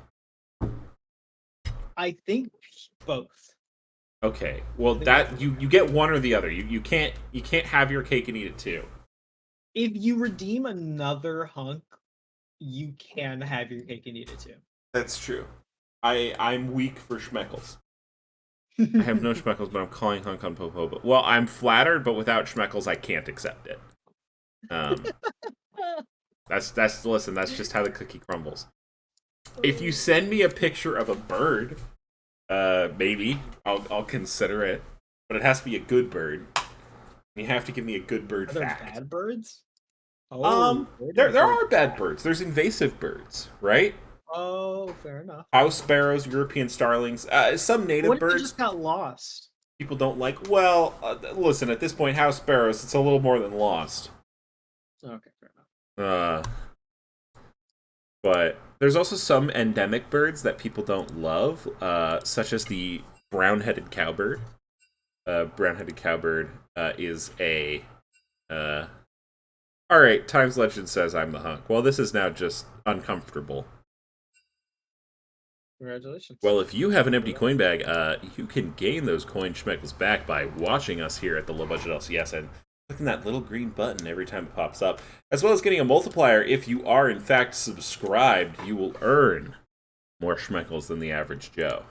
I think both. Okay, well that you get one or the other. You can't have your cake and eat it too. If you redeem another hunk, you can have your cake and eat it too. That's true. I'm weak for schmeckles. I have no schmeckles, but I'm calling hunk on Popo. But well, I'm flattered, but without schmeckles, I can't accept it. That's just how the cookie crumbles. If you send me a picture of a bird, maybe I'll consider it, but it has to be a good bird. You have to give me a good bird fact. Bad birds? There are bad birds. There's invasive birds, right? Oh, fair enough. House sparrows, European starlings, some native birds. Just got lost. People don't like. Well, listen. At this point, house sparrows, it's a little more than lost. Okay, fair enough. But there's also some endemic birds that people don't love, such as the brown-headed cowbird. Brown-headed cowbird is a. All right, Times Legend says I'm the hunk. Well, this is now just uncomfortable. Congratulations. Well, if you have an empty coin bag, you can gain those coin schmeckles back by watching us here at the Low Budget LCS and clicking that little green button every time it pops up, as well as getting a multiplier. If you are in fact subscribed, you will earn more schmeckles than the average Joe.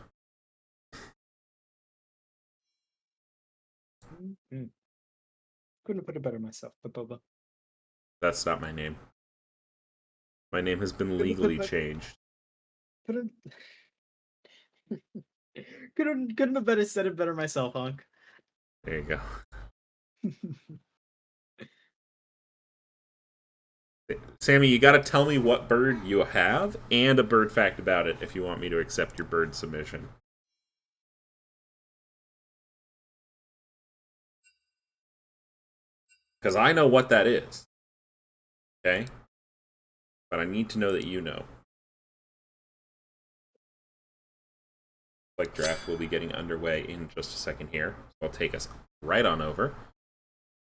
Couldn't have put it better myself, but Boba. That's not my name. My name has been legally changed. Couldn't couldn't have better said it better myself, Honk. There you go. Sammy, you got to tell me what bird you have and a bird fact about it if you want me to accept your bird submission. Because I know what that is. Okay? But I need to know that you know. Like draft will be getting underway in just a second here. So I'll take us right on over.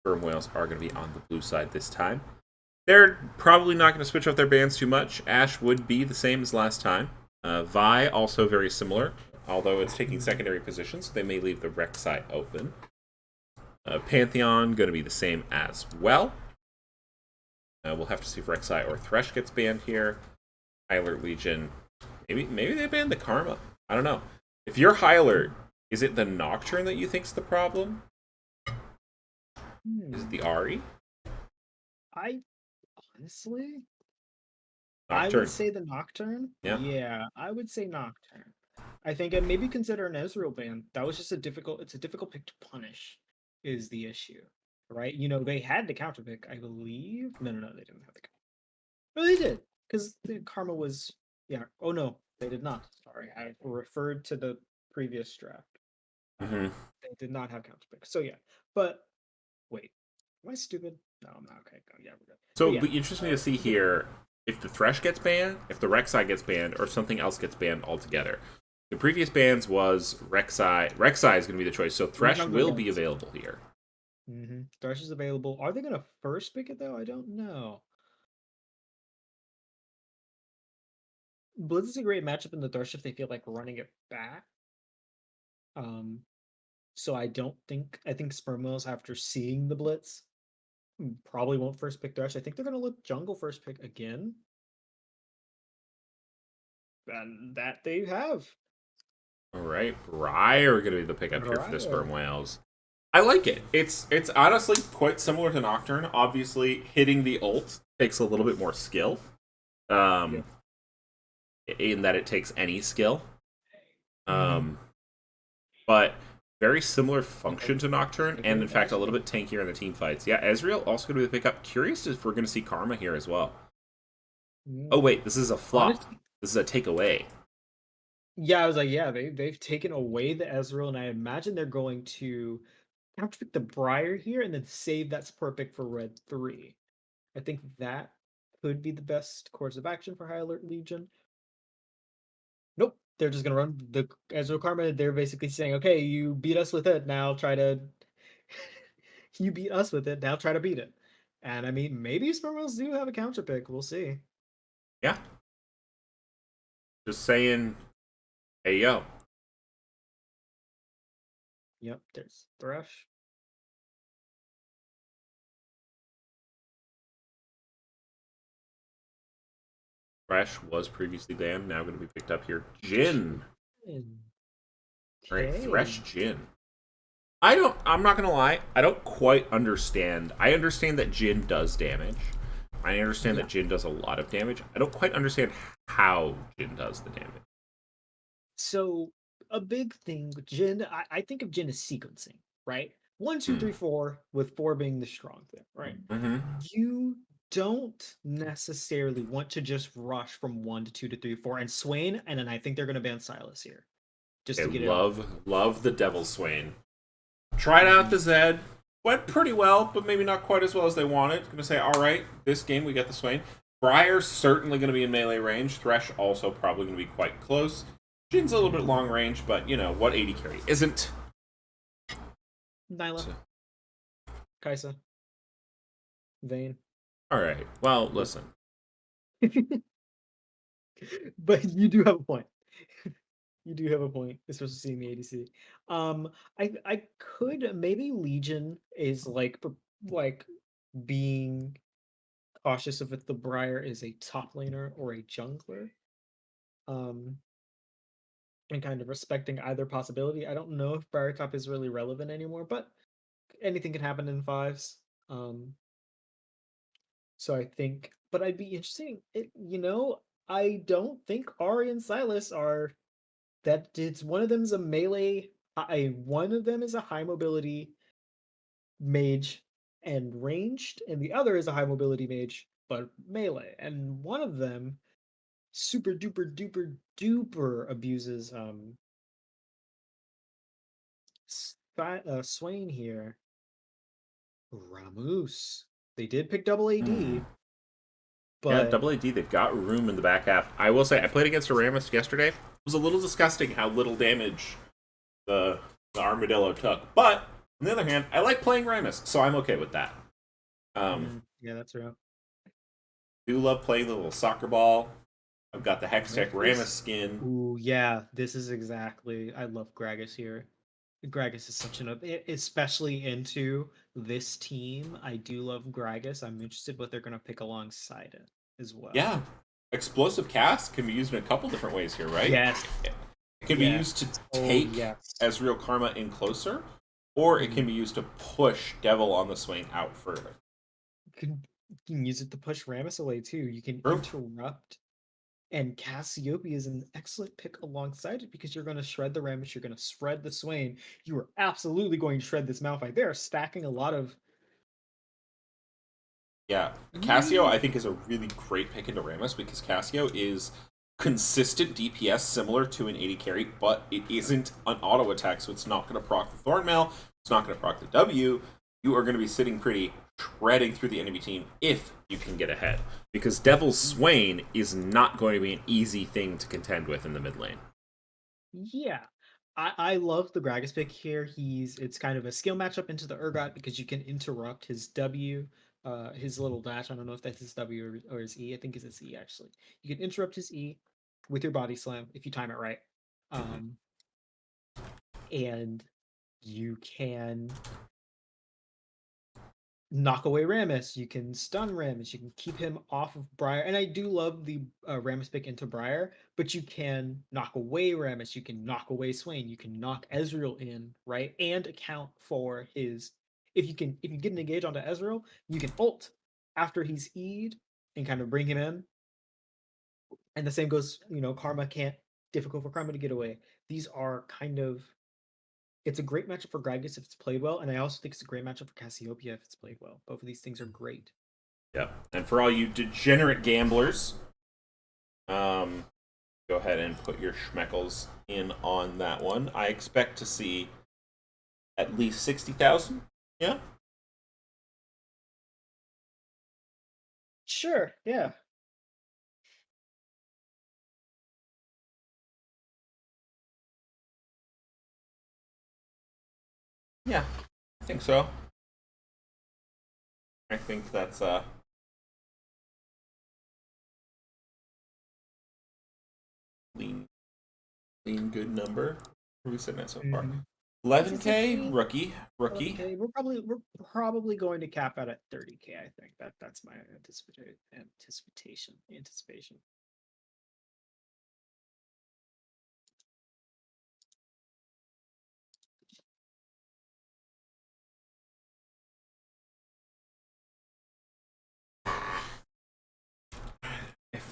SpermWhales are going to be on the blue side this time. They're probably not going to switch up their bands too much. Ash would be the same as last time. Vi, also very similar, although it's taking secondary positions. They may leave the Rek'Sai open. Pantheon, going to be the same as well. We'll have to see if Rek'Sai or Thresh gets banned here. High Alert Legion, maybe they banned the Karma. I don't know. If you're High Alert, is it the Nocturne that you think's the problem? Is it the Ahri? Honestly, Nocturne. I would say the Nocturne. Yeah, I would say Nocturne. I think I'd maybe consider an Ezreal ban. That was just it's a difficult pick to punish, is the issue. Right? You know, they had the counter pick, I believe. No, they didn't have the counter. No, they did. Because the Karma was oh no, they did not. Sorry. I referred to the previous draft. Mm-hmm. They did not have counter pick. So yeah. But wait. Am I stupid? No, I'm not. Okay, yeah, we're good. So it'll be interesting to see here if the Thresh gets banned, if the Rek'Sai gets banned, or something else gets banned altogether. The previous bans was Rek'Sai. Rek'Sai is going to be the choice, so Thresh will be available here. Mm-hmm. Thresh is available. Are they going to first pick it, though? I don't know. Blitz is a great matchup in the Thresh if they feel like running it back. So I think SpermWhales, after seeing the Blitz, probably won't first pick Thresh. I think they're going to let Jungle first pick again. And that they have. All right, Briar going to be the pickup here for the SpermWhales. I like it. It's honestly quite similar to Nocturne. Obviously, hitting the ult takes a little bit more skill. In that it takes any skill. But very similar function to Nocturne, and in fact a little bit tankier in the team fights. Yeah, Ezreal also going to be the pickup. Curious if we're going to see Karma here as well. Oh wait, this is a flop. This is a takeaway. Yeah, I was like, yeah, they've taken away the Ezreal, and I imagine they're going to pick the Briar here and then save that support pick for Red 3. I think that could be the best course of action for High Alert Legion. Nope, they're just gonna run the Ezreal Karma. They're basically saying, okay, you beat us with it, now try to you beat us with it, now try to beat it. And I mean, maybe SpermWhales do have a counter pick. We'll see. Yeah. Just saying, hey yo. Yep, there's Thresh. Thresh was previously banned, now going to be picked up here. Jhin. Alright, Thresh Jhin. I'm not going to lie, I don't quite understand. I understand that Jhin does damage. I understand that Jhin does a lot of damage. I don't quite understand how Jhin does the damage. So, a big thing with Jhin, I think of Jhin as sequencing, right? 1, 2, 3, 4, with 4 being the strong thing, right? Mm-hmm. You don't necessarily want to just rush from 1 to 2 to 3 to 4 and Swain, and then I think they're going to ban Sylas here. Just to get it love the Devil Swain. Tried out the Zed. Went pretty well, but maybe not quite as well as they wanted. Going to say, all right, this game we get the Swain. Briar's certainly going to be in melee range. Thresh also probably going to be quite close. Jin's a little bit long range, but you know, what 80 carry isn't? Nyla. Kaisa. Vayne. All right. Well, listen. But you do have a point. You do have a point, especially seeing the ADC. I could maybe Legion is like like being cautious of if the Briar is a top laner or a jungler. Um, and kind of respecting either possibility. I don't know if Briar top is really relevant anymore, but anything can happen in fives. Um, so I think, but I'd be interesting. I don't think Ari and Silas are that. It's one of them is a melee. One of them is a high mobility mage and ranged, and the other is a high mobility mage but melee. And one of them super duper duper duper abuses Swain here. Ramus. They did pick double AD, Yeah, but double AD, they've got room in the back half. I will say, I played against a Rammus yesterday. It was a little disgusting how little damage the Armadillo took. But, on the other hand, I like playing Rammus, so I'm okay with that. yeah, that's real. Do love playing the little soccer ball. I've got the Hextech Rammus skin. Ooh, yeah, this is exactly. I love Gragas here. Gragas is such an, especially into this team. I do love Gragas. I'm interested what they're going to pick alongside it as well. Yeah. Explosive Cast can be used in a couple different ways here, right? Yes. It can be used to take Ezreal Karma in closer, or it can be used to push Devil on the Swain out further. You can use it to push Rammus away too. You can interrupt. And Cassiopeia is an excellent pick alongside it because you're going to shred the Rammus, you're going to shred the Swain. You are absolutely going to shred this Malphite. They are stacking a lot of. Yeah, Cassio I think is a really great pick into Rammus because Cassio is consistent DPS similar to an 80 carry, but it isn't an auto attack, so it's not going to proc the Thornmail, it's not going to proc the W. You are going to be sitting pretty, shredding through the enemy team if you can get ahead. Because Devil's Swain is not going to be an easy thing to contend with in the mid lane. Yeah. I love the Gragas pick here. It's kind of a skill matchup into the Urgot because you can interrupt his W, his little dash. I don't know if that's his W or his E. I think it's his E actually. You can interrupt his E with your body slam if you time it right. And you can knock away Rammus, you can stun Rammus, you can keep him off of Briar. And I do love the Rammus pick into Briar, but you can knock away Rammus, you can knock away Swain, you can knock Ezreal in, right? And account for his if you get an engage onto Ezreal, you can ult after he's E'd and kind of bring him in. And the same goes, Karma can't difficult for Karma to get away. These are kind of it's a great matchup for Gragas if it's played well, and I also think it's a great matchup for Cassiopeia if it's played well. Both of these things are great. Yep. And for all you degenerate gamblers, go ahead and put your schmeckles in on that one. I expect to see at least 60,000. Yeah? Sure, yeah. Yeah, I think so. I think that's lean good number. What are we sitting at so far? 11K rookie. 11K. We're probably going to cap out at 30K. I think that's my anticipation.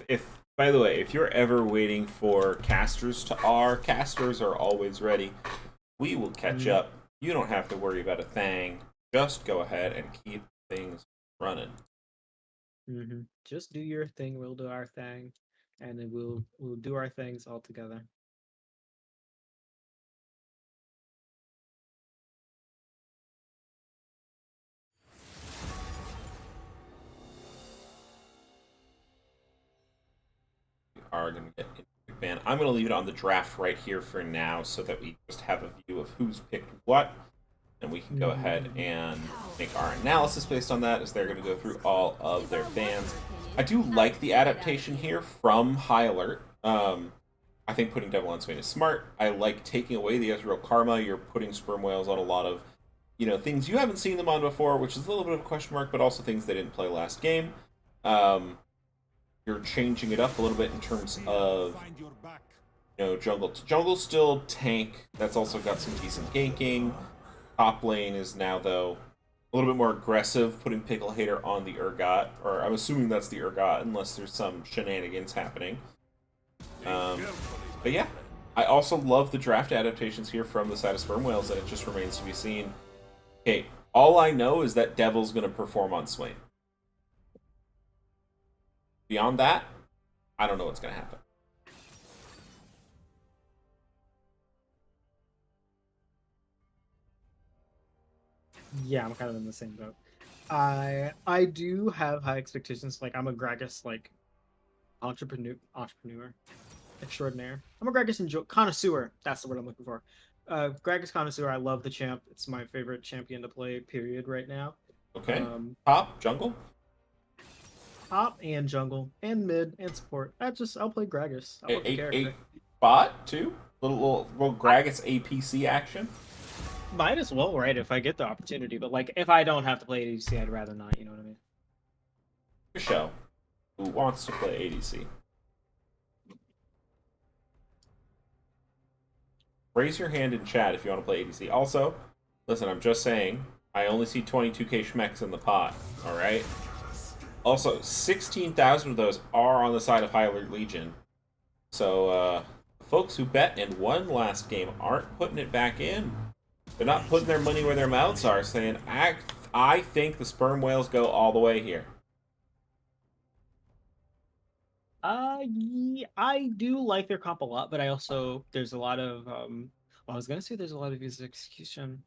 If by the way, if you're ever waiting for casters to R, casters are always ready. We will catch up. You don't have to worry about a thing. Just go ahead and keep things running. Just do your thing. We'll do our thing, and then we'll do our things all together. Are going to get a ban. I'm going to leave it on the draft right here for now so that we just have a view of who's picked what. And we can go ahead and make our analysis based on that as they're going to go through all of their bans. I do like the adaptation here from High Alert. I think putting Devil on Swain is smart. I like taking away the Ezreal Karma. You're putting SpermWhales on a lot of things you haven't seen them on before, which is a little bit of a question mark, but also things they didn't play last game. Um, you're changing it up a little bit in terms of jungle to jungle still tank. That's also got some decent ganking. Top lane is now though a little bit more aggressive, putting Pickle Hater on the Urgot, or I'm assuming that's the Urgot unless there's some shenanigans happening. But yeah, I also love the draft adaptations here from the side of SpermWhales, and it just remains to be seen. Okay, all I know is that Devil's going to perform on Swain. Beyond that, I don't know what's going to happen. Yeah, I'm kind of in the same boat. I do have high expectations. Like I'm a Gragas entrepreneur extraordinaire. I'm a Gragas connoisseur. That's the word I'm looking for. Gragas connoisseur. I love the champ. It's my favorite champion to play. Period. Right now. Okay. Top jungle. Top and jungle and mid and support. I'll play Gragas. I love the character. Bot too. Little Gragas APC action. Might as well, right? If I get the opportunity, but like if I don't have to play ADC, I'd rather not. You know what I mean? Show who wants to play ADC. Raise your hand in chat if you want to play ADC. Also, listen, I'm just saying, I only see 22k schmecks in the pot. All right. Also, 16,000 of those are on the side of High Alert Legion. So, folks who bet and won last game aren't putting it back in. They're not putting their money where their mouths are, saying, I think the SpermWhales go all the way here. Yeah, I do like their comp a lot, but there's a lot of I was gonna say there's a lot of his execution,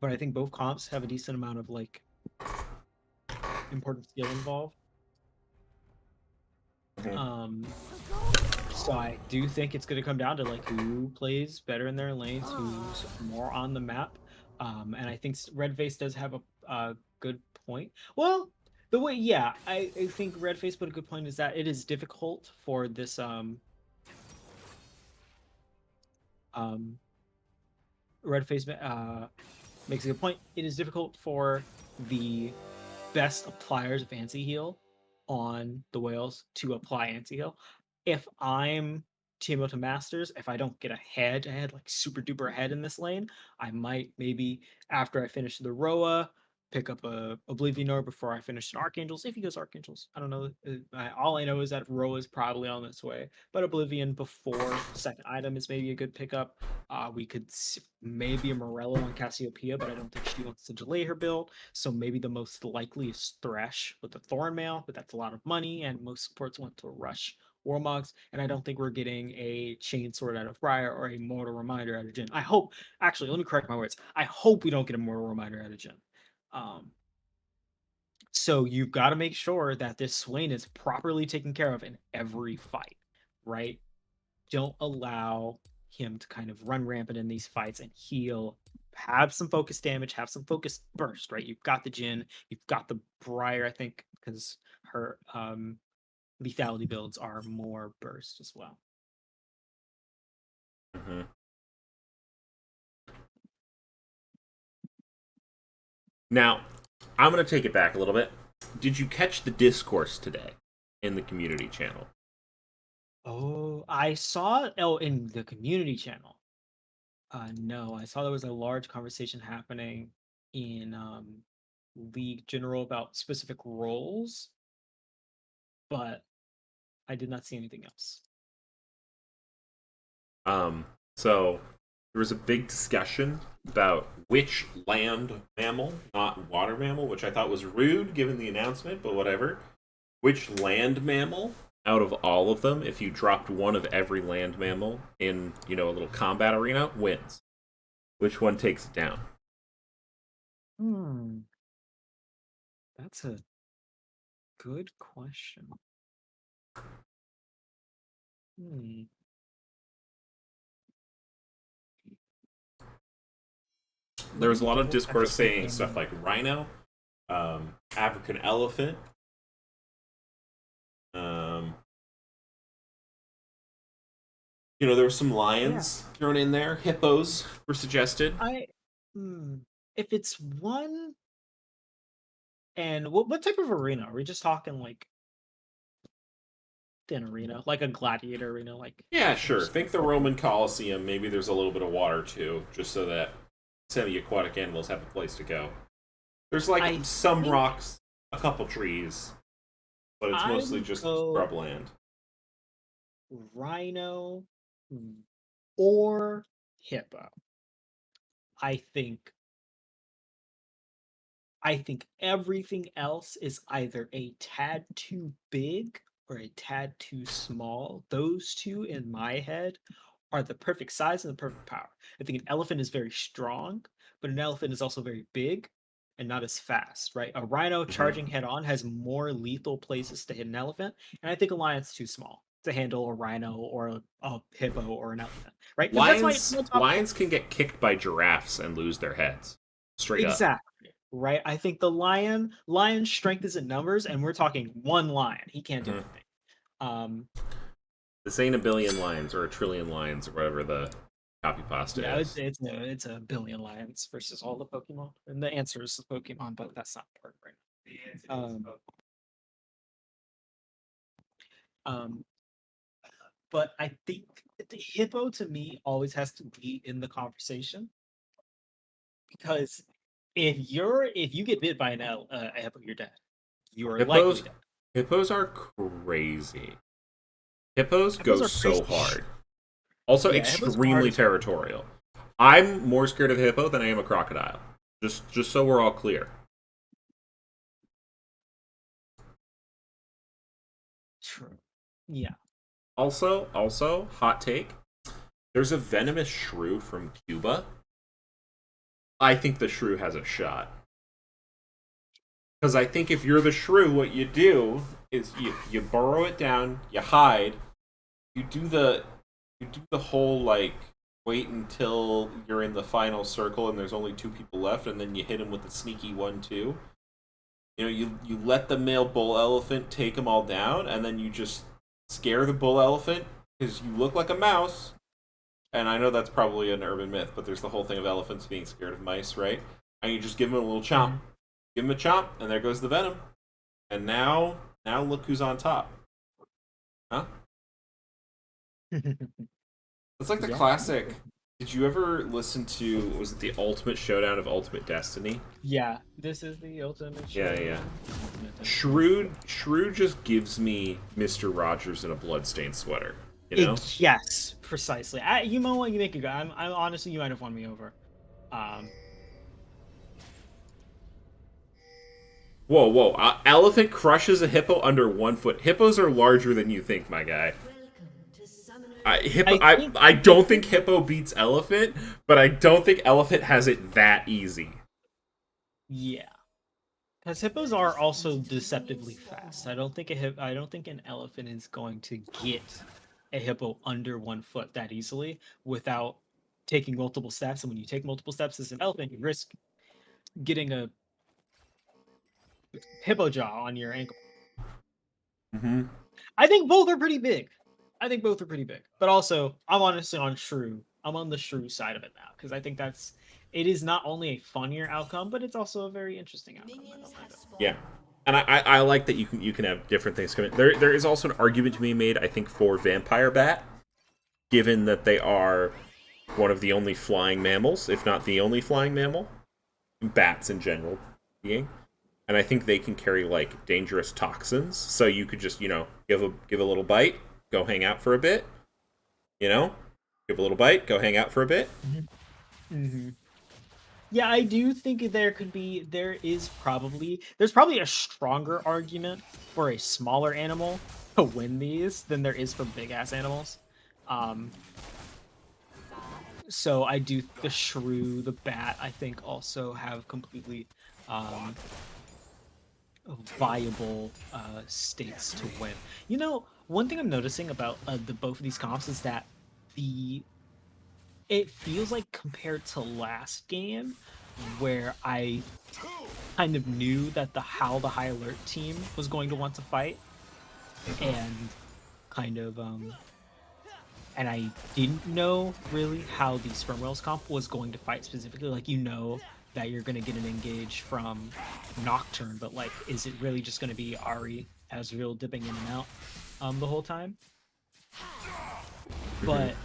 but I think both comps have a decent amount of like important skill involved. So I do think it's gonna come down to like who plays better in their lanes, who's more on the map. And I think Redface does have a good point. Well, the way, yeah, I think Redface put a good point is that it is difficult for this Redface makes a good point. It is difficult for the best appliers of anti-heal on the whales to apply anti-heal. If I'm Teemo to Masters, if I don't get a head-to-head, like super duper ahead in this lane, I might maybe after I finish the Roa, pick up a Oblivion Orb before I finish an Archangels. If he goes Archangels, I don't know. All I know is that Roa is probably on its way, but Oblivion before second item is maybe a good pickup. We could maybe a Morello on Cassiopeia, but I don't think she wants to delay her build. So maybe the most likely is Thresh with the Thornmail, but that's a lot of money, and most supports want to rush Warmogs, and I don't think we're getting a Chainsword out of Briar or a Mortal Reminder out of Jhin. I hope, actually, let me correct my words. I hope we don't get a Mortal Reminder out of Jhin. So you've got to make sure that this Swain is properly taken care of in every fight, right? Don't allow him to kind of run rampant in these fights and heal. Have some focus damage, have some focus burst, right? You've got the Jhin, you've got the Briar, I think, because her lethality builds are more burst as well. Mm-hmm. Now, I'm going to take it back a little bit. Did you catch the discourse today in the community channel? Oh, I saw it in the community channel. No, I saw there was a large conversation happening in League General about specific roles, but I did not see anything else. So there was a big discussion about which land mammal, not water mammal, which I thought was rude given the announcement, but whatever. Which land mammal out of all of them, if you dropped one of every land mammal in, a little combat arena, wins? Which one takes it down? That's a good question. There was a lot of discourse saying stuff like rhino, African elephant, there were some lions thrown in there. Hippos were suggested. if it's one, and what type of arena? Are we just talking like an arena, like a gladiator arena, like Yeah, sure. Think the Roman Colosseum. Maybe there's a little bit of water too, just so that semi-aquatic animals have a place to go. There's like some rocks, a couple trees, but it's mostly just scrubland. Rhino or hippo. I think everything else is either a tad too big or a tad too small. Those two in my head are the perfect size and the perfect power. I think an elephant is very strong, but an elephant is also very big and not as fast, right? A rhino charging head on has more lethal places to hit an elephant, and I think a lion's too small to handle a rhino or a hippo or an elephant, right? Lions can get kicked by giraffes and lose their heads. Straight up. Exactly. Right. I think the lion's strength is in numbers, and we're talking one lion. He can't do anything. This ain't a billion lions or a trillion lions or whatever the copy pasta is. It's a billion lions versus all the Pokemon, and the answer is the Pokemon, but that's not important right now. But I think the hippo to me always has to be in the conversation, because if you get bit by a hippo, you're dead. You are likely dead. Hippos are crazy. Hippos go so hard. Also, extremely territorial. I'm more scared of a hippo than I am a crocodile. Just so we're all clear. True. Yeah. Also, hot take. There's a venomous shrew from Cuba. I think the shrew has a shot. Because I think if you're the shrew, what you do is you burrow it down, you hide, you do the whole like wait until you're in the final circle and there's only 2 people left, and then you hit them with a sneaky 1-2. You know, you let the male bull elephant take them all down, and then you just scare the bull elephant because you look like a mouse. And I know that's probably an urban myth, but there's the whole thing of elephants being scared of mice, right? And you just give them a little chomp. Give him a chomp, and there goes the venom. And now look who's on top. Huh? It's like the classic. Did you ever listen to, was it the Ultimate Showdown of Ultimate Destiny? Yeah, this is the Ultimate Showdown. Yeah. Shrew just gives me Mr. Rogers in a bloodstained sweater. You know? Yes, precisely. You know what? You make it good. I'm honestly, you might have won me over. Whoa. Elephant crushes a hippo under 1 foot. Hippos are larger than you think, my guy. I don't think hippo beats elephant, but I don't think elephant has it that easy. Yeah. Because hippos are also deceptively fast. I don't think an elephant is going to get a hippo under 1 foot that easily without taking multiple steps. And when you take multiple steps as an elephant, you risk getting a hippo jaw on your ankle. I think both are pretty big. But also, I'm honestly on shrew. I'm on the shrew side of it now, because I think it is not only a funnier outcome, but it's also a very interesting outcome. Yeah. And I like that you can have different things coming. There is also an argument to be made, I think, for vampire bat, given that they are one of the only flying mammals, if not the only flying mammal, bats in general being. And I think they can carry like dangerous toxins, so you could just, give a little bite, go hang out for a bit, give a little bite, go hang out for a bit. Yeah, I do think there's probably a stronger argument for a smaller animal to win these than there is for big ass animals. So I do, the shrew, the bat, I think also have completely viable states to win. One thing I'm noticing about both of these comps is that it feels like, compared to last game, where I kind of knew that how the High Alert team was going to want to fight, and and I didn't know really how the SpermWhales comp was going to fight specifically. Like, that you're going to get an engage from Nocturne, but like, is it really just going to be Ari Ezreal dipping in and out the whole time? But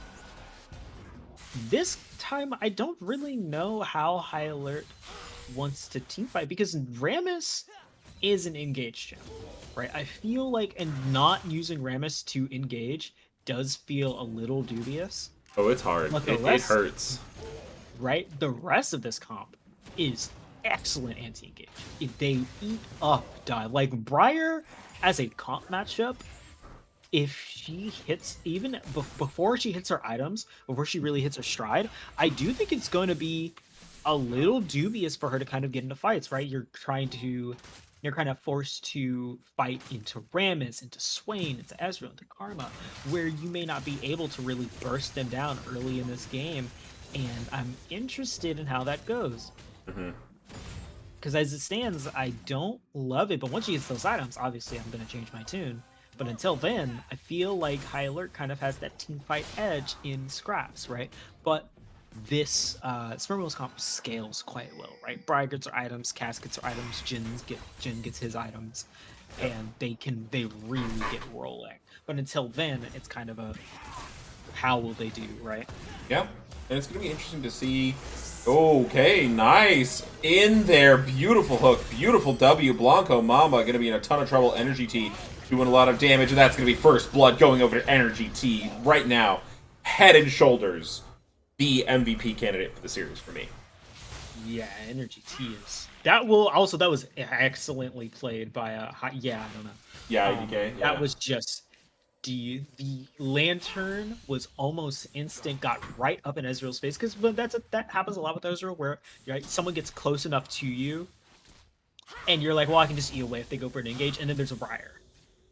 this time, I don't really know how High Alert wants to team fight, because Rammus is an engage champ, right? I feel like, and not using Rammus to engage does feel a little dubious. Oh, it's hard. It hurts. Right? The rest of this comp is excellent anti-engage. They eat up dive. Like, Briar, as a comp matchup, if she hits, even before she hits her items, before she really hits her stride, I do think it's going to be a little dubious for her to kind of get into fights, right? You're kind of forced to fight into Rammus, into Swain, into Ezreal, into Karma, where you may not be able to really burst them down early in this game. And I'm interested in how that goes. Because as it stands, I don't love it. But once she gets those items, obviously I'm going to change my tune. But until then, I feel like High Alert kind of has that team fight edge in scraps, right? But this SpermWhales comp scales quite well, right? Briar gets her items, Cass gets her items, Jhin gets his items, and they really get rolling. But until then, it's kind of a how will they do, right? Yeah, and it's gonna be interesting to see. Okay, nice in there, beautiful hook, beautiful W. Blanco Mamba gonna be in a ton of trouble. Energy T doing a lot of damage, and that's gonna be first blood going over to Energy T right now, head and shoulders. The MVP candidate for the series for me. Yeah, Energy T is that was excellently played by I don't know. Yeah, IDK. That was just the lantern was almost instant, got right up in Ezreal's face, because that happens a lot with Ezreal, where right, someone gets close enough to you, and you're like, well, I can just E away if they go for an engage, and then there's a Briar,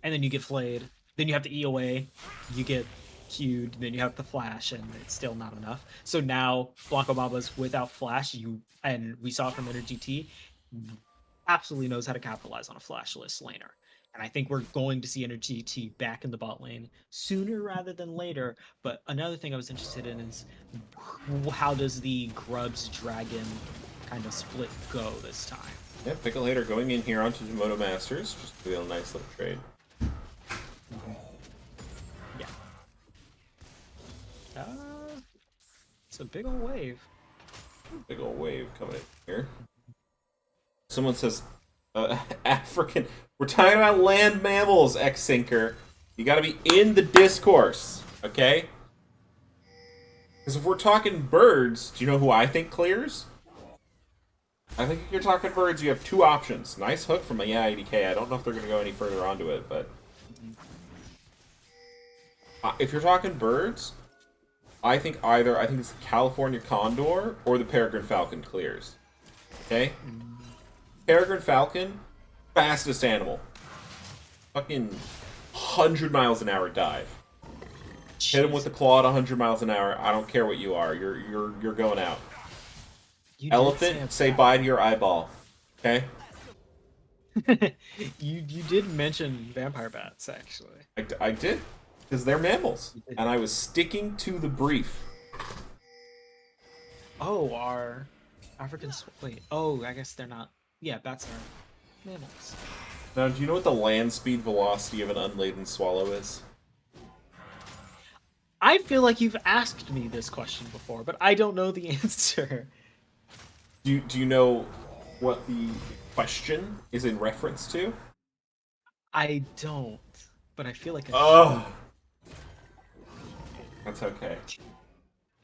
and then you get flayed, then you have to E away, you get queued, then you have the flash, and it's still not enough. So now Blanco Mamba's without flash, and we saw from Energy T, absolutely knows how to capitalize on a flashless laner. And I think we're going to see Energy T back in the bot lane sooner rather than later. But another thing I was interested in is how does the Grubs Dragon kind of split go this time? Yeah, Pickle Hater going in here onto Moto Masters, just to be a nice little trade. Yeah. It's a big old wave. Big old wave coming in here. Someone says, African. We're talking about land mammals, X-Sinker. You gotta be in the discourse, okay? Because if we're talking birds, do you know who I think clears? I think if you're talking birds, you have two options. Nice hook from IDK. I don't know if they're gonna go any further onto it, but if you're talking birds, I think it's the California Condor or the Peregrine Falcon clears. Okay? Peregrine Falcon, fastest animal. Fucking 100 miles an hour dive. Jeez. Hit him with the claw at 100 miles an hour. I don't care what you are. You're going out. Elephant, say bye to your eyeball. Okay? You did mention vampire bats, actually. I did. Because they're mammals. And I was sticking to the brief. Oh, are Africans... Wait. Oh, I guess they're not... Yeah, bats are mammals. Now, do you know what the land speed velocity of an unladen swallow is? I feel like you've asked me this question before, but I don't know the answer. Do you know what the question is in reference to? I don't, but I feel like that's okay.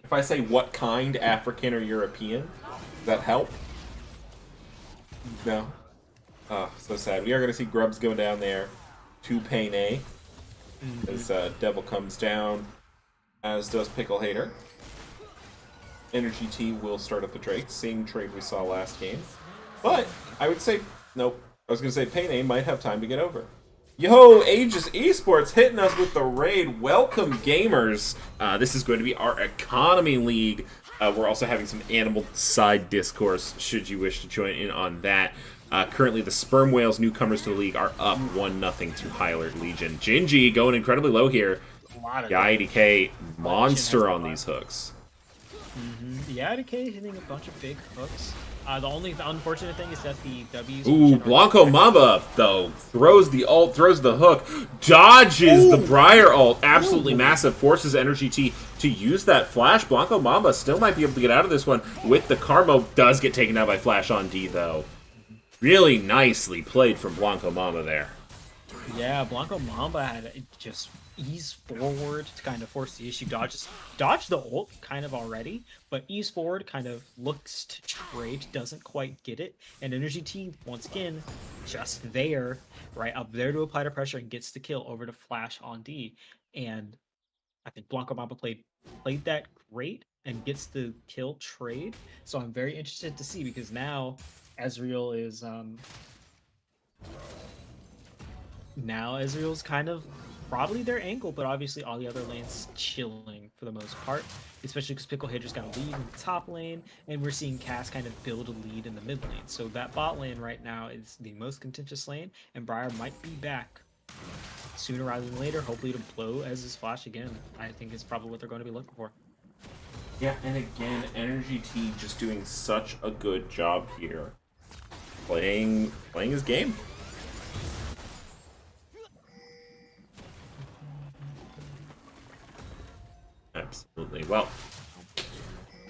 If I say what kind, African or European, does that help? No? Oh, so sad. We are going to see Grubs go down there to Pain A. As Devil comes down, as does Pickle Hater. Energy T will start up the Drake, same trade we saw last game. But I would say, nope. I was going to say Pain A might have time to get over. Yo, Aegis Esports hitting us with the raid. Welcome, gamers. This is going to be our Economy League. We're also having some animal side discourse, should you wish to join in on that. Currently, the SpermWhales newcomers to the league are up 1-0 to High Alert Legion. Gingy going incredibly low here. The IDK monster on these hooks. The IDK hitting a bunch of big hooks. The only unfortunate thing is that the W's... Ooh, Blanco Mamba, though, throws the ult, throws the hook, dodges the Briar ult, absolutely massive, forces Energy T to use that flash. Blanco Mamba still might be able to get out of this one with the Karmo, does get taken out by Flash on D, though. Really nicely played from Blanco Mamba there. Yeah, Blanco Mamba had just ease forward to kind of force the issue. Dodged the ult kind of already, but ease forward kind of looks to trade, doesn't quite get it. And Energy T, once again, just there, right up there to apply the pressure and gets the kill over to Flash on D. And I think Blanco Mamba played that great and gets the kill trade. So I'm very interested to see, because now Ezreal is Ezreal's kind of probably their angle, but obviously all the other lanes chilling for the most part, especially because Pickle Hitter's got a lead in the top lane, and we're seeing Cass kind of build a lead in the mid lane. So that bot lane right now is the most contentious lane, and Briar might be back sooner rather than later, hopefully to blow as his flash again. I think is probably what they're going to be looking for. Yeah, and again, Energy T just doing such a good job here, playing his game. Absolutely. Well,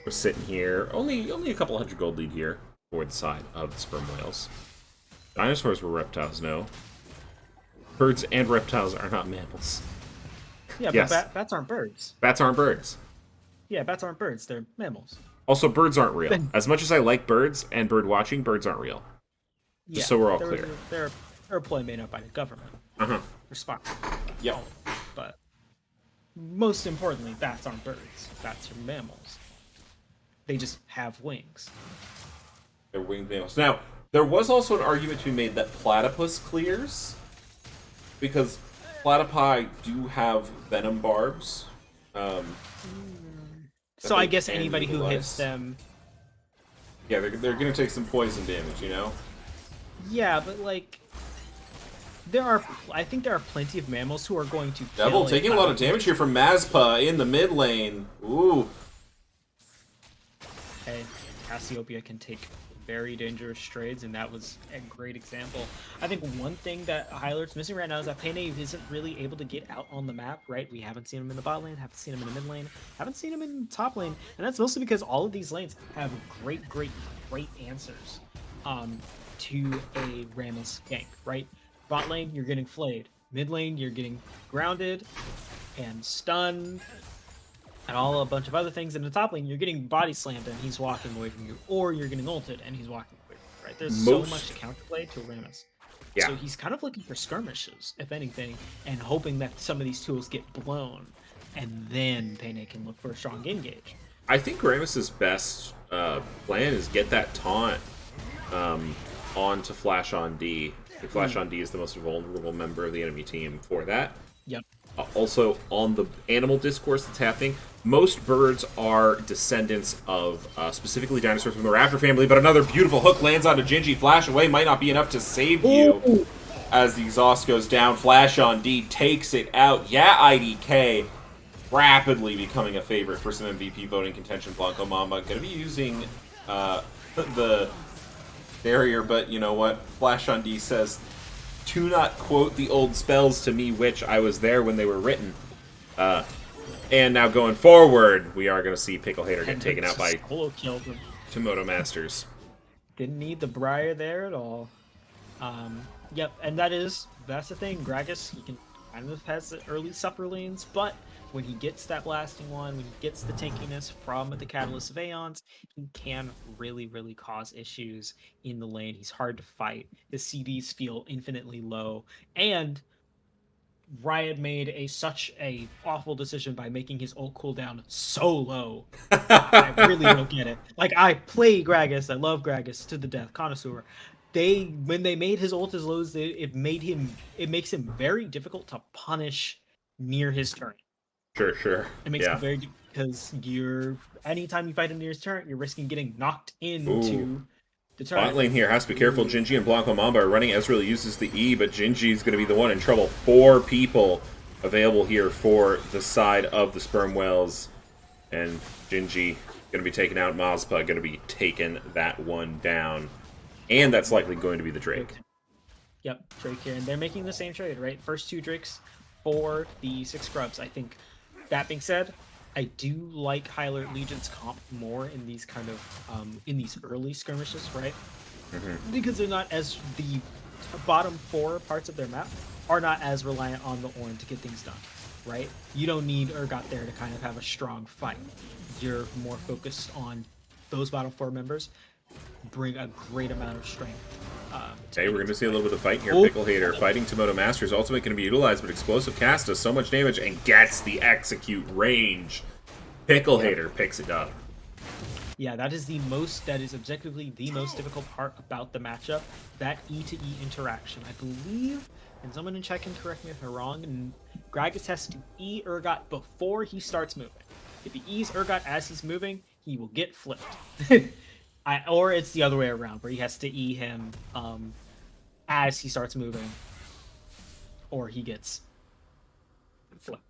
we're sitting here, only a couple hundred gold lead here for the side of the SpermWhales. Dinosaurs were reptiles, no. Birds and reptiles are not mammals. Yeah, yes. But bats aren't birds. Bats aren't birds. Yeah, bats aren't birds. They're mammals. Also, birds aren't real. As much as I like birds and bird watching, birds aren't real. Just so we're all clear. They're a ploy made up by the government. Responsible. Yep. But most importantly, bats aren't birds. Bats are mammals. They just have wings. They're winged mammals. Now, there was also an argument to be made that platypus clears, because platypi do have venom barbs. So I guess anybody who hits them... Yeah, they're going to take some poison damage, you know? Yeah, but like... I think there are plenty of mammals who are going to kill... Devil taking a lot of damage here from Mazpa in the mid lane. Ooh. Hey, Cassiopeia can take very dangerous trades, and that was a great example. I think one thing that Hyler's missing right now is that Payne isn't really able to get out on the map, right? We haven't seen him in the bot lane, haven't seen him in the mid lane, haven't seen him in the top lane, and that's mostly because all of these lanes have great answers to a Rammus gank, right? Bot lane, you're getting flayed. Mid lane, you're getting grounded and stunned and a bunch of other things. In the top lane, you're getting body slammed and he's walking away from you, or you're getting ulted and he's walking away from you, right? There's so much counterplay to Rammus. Yeah. So he's kind of looking for skirmishes, if anything, and hoping that some of these tools get blown, and then Payne can look for a strong engage. I think Rammus's best plan is get that taunt onto Flash on D. Flash on D is the most vulnerable member of the enemy team for that. Yep. Also, on the animal discourse that's happening, most birds are descendants of specifically dinosaurs from the raptor family, but another beautiful hook lands onto Gingy. Flash away might not be enough to save you. Ooh. As the exhaust goes down, Flash on D takes it out. Yeah, IDK rapidly becoming a favorite for some MVP voting contention. Blanco Mamba going to be using the barrier, but you know what? Flash on D says, "Do not quote the old spells to me, which I was there when they were written." And now going forward, we are going to see Pickle Hater get taken out by Tomoto Masters. Didn't need the Briar there at all. Yep, and that's the thing. Gragas, he can kind of has the early suffer lanes, but when he gets that blasting one, when he gets the tankiness from the Catalyst of Aeons, he can really cause issues in the lane. He's hard to fight. His CDs feel infinitely low, and Riot made such a awful decision by making his ult cooldown so low. I really don't get it. Like, I play Gragas, I love Gragas to the death, connoisseur. When they made his ult as low as it makes him very difficult to punish near his turn. Sure. It makes it very, because anytime you fight him near his turn, you're risking getting knocked into the turn. Bot lane here has to be careful. Gingy and Blanco Mamba are running. Ezreal uses the E, but Gingy's going to be the one in trouble. 4 people available here for the side of the SpermWhales, and Gingy going to be taken out. Mazpa going to be taking that one down. And that's likely going to be the Drake. Yep, Drake here. And they're making the same trade, right? First 2 Drakes for the 6 Scrubs. I think, that being said, I do like High Alert Legion's comp more in these kind of, in these early skirmishes, right? Because they're not as, the bottom 4 parts of their map are not as reliant on the Ornn to get things done, right? You don't need Urgot there to kind of have a strong fight. You're more focused on those bottom 4 members bring a great amount of strength. Hey, we're going to see a little bit of fight here. Pickle Hater fighting Tomoto Master's ultimate going to be utilized, but Explosive Cast does so much damage and gets the execute range. Pickle Hater picks it up. Yeah, that is objectively the most difficult part about the matchup, that E to E interaction. I believe, and someone in chat can correct me if I'm wrong, and Gragas has to E Urgot before he starts moving. If he E's Urgot as he's moving, he will get flipped. Or it's the other way around, where he has to E him as he starts moving, or he gets flipped.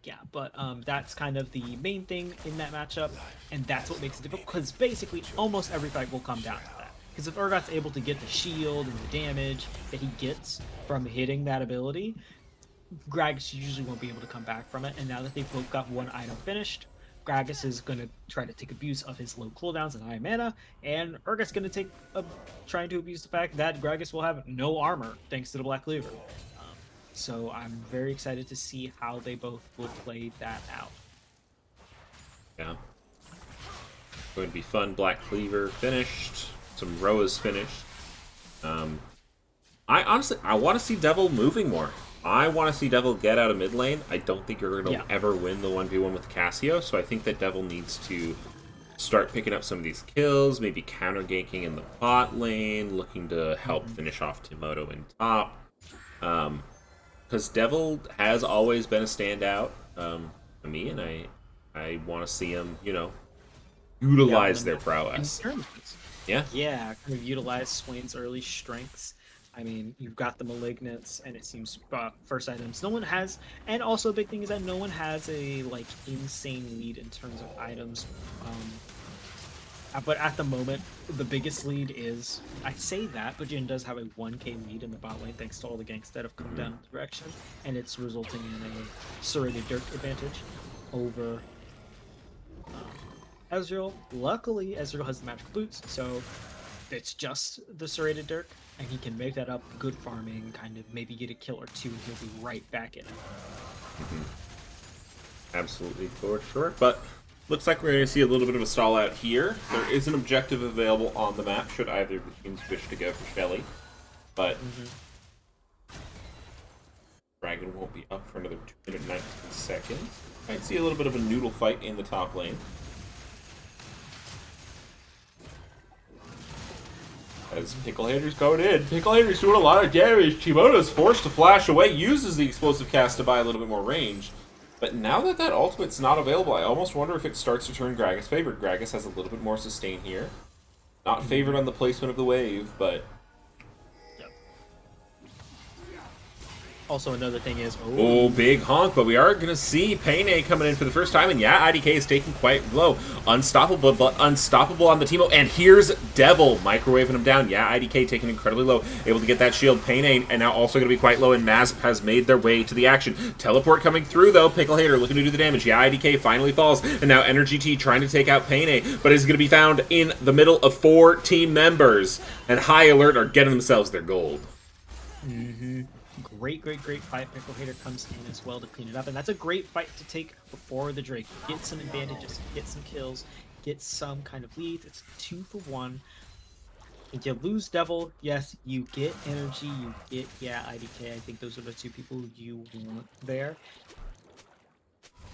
Yeah, but that's kind of the main thing in that matchup, and that's what makes it difficult, because basically almost every fight will come down to that. Because if Urgot's able to get the shield and the damage that he gets from hitting that ability, Gragas usually won't be able to come back from it, and now that they've both got one item finished, Gragas is going to try to take abuse of his low cooldowns and high mana, and Urgot's going to trying to abuse the fact that Gragas will have no armor thanks to the Black Cleaver. So I'm very excited to see how they both will play that out. Yeah. Going to be fun. Black Cleaver finished. Some Roas finished. I want to see Devil moving more. I want to see Devil get out of mid lane. I don't think you're going to ever win the 1v1 with Cassio, so I think that Devil needs to start picking up some of these kills, maybe counter ganking in the bot lane, looking to help finish off Timoto in top. Because Devil has always been a standout to me, and I want to see him, utilize their prowess. Yeah, kind of utilize Swain's early strengths. I mean, you've got the Malignants, and it seems first items. No one has, and also a big thing is that no one has a insane lead in terms of items. But at the moment, the biggest lead is, I say that, but Jin does have a 1k lead in the bot lane thanks to all the ganks that have come down the direction, and it's resulting in a serrated dirt advantage over Ezreal. Luckily, Ezreal has the magic boots, so it's just the serrated dirt, and he can make that up, good farming, kind of maybe get a kill or two, and he'll be right back in it. Absolutely, for sure. But looks like we're going to see a little bit of a stall out here. There is an objective available on the map, should either of the teams wish to go for Shelly. But Dragon won't be up for another 2 minutes and 19 seconds. Might see a little bit of a noodle fight in the top lane. As Pickle Hater's going in. Pickle Hater's doing a lot of damage. Timoto's forced to flash away, uses the Explosive Cast to buy a little bit more range. But now that that ultimate's not available, I almost wonder if it starts to turn Gragas favored. Gragas has a little bit more sustain here. Not favored on the placement of the wave, but... Also, another thing is... Oh, big honk, but we are going to see Payne coming in for the first time, and yeah, IDK is taken quite low. Unstoppable, but unstoppable on the Teemo, and here's Devil microwaving him down. Yeah, IDK taken incredibly low, able to get that shield. Payne, and now also going to be quite low, and Mazp has made their way to the action. Teleport coming through, though. Pickle Hater looking to do the damage. Yeah, IDK finally falls, and now Energy T trying to take out Payne, but is going to be found in the middle of 4 team members, and High Alert are getting themselves their gold. Great fight. Pickle Hater comes in as well to clean it up, and that's a great fight to take before the Drake. Get some advantages, get some kills, get some kind of leads. It's 2 for 1. If you lose Devil, yes, you get energy, you get, IDK. I think those are the 2 people you want there.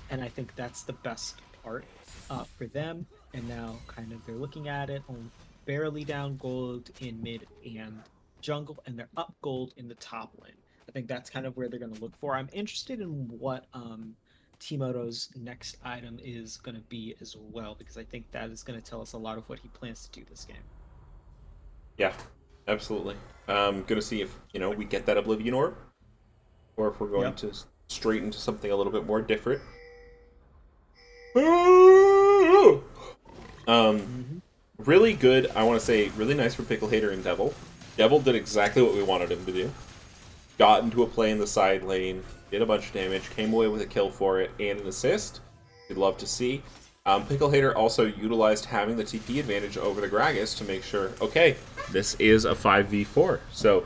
And I think that's the best part for them. And now kind of they're looking at it, barely down gold in mid and jungle, and they're up gold in the top lane. I think that's kind of where they're going to look for. I'm interested in what Timoto's next item is going to be as well, because I think that is going to tell us a lot of what he plans to do this game. Yeah, absolutely. Going to see if, we get that Oblivion Orb, or if we're going to straight into something a little bit more different. Really good. I want to say really nice for Pickle Hater and Devil. Devil did exactly what we wanted him to do. Got into a play in the side lane, did a bunch of damage, came away with a kill for it and an assist. We'd love to see. Pickle Hater also utilized having the TP advantage over the Gragas to make sure, okay, this is a 5v4. So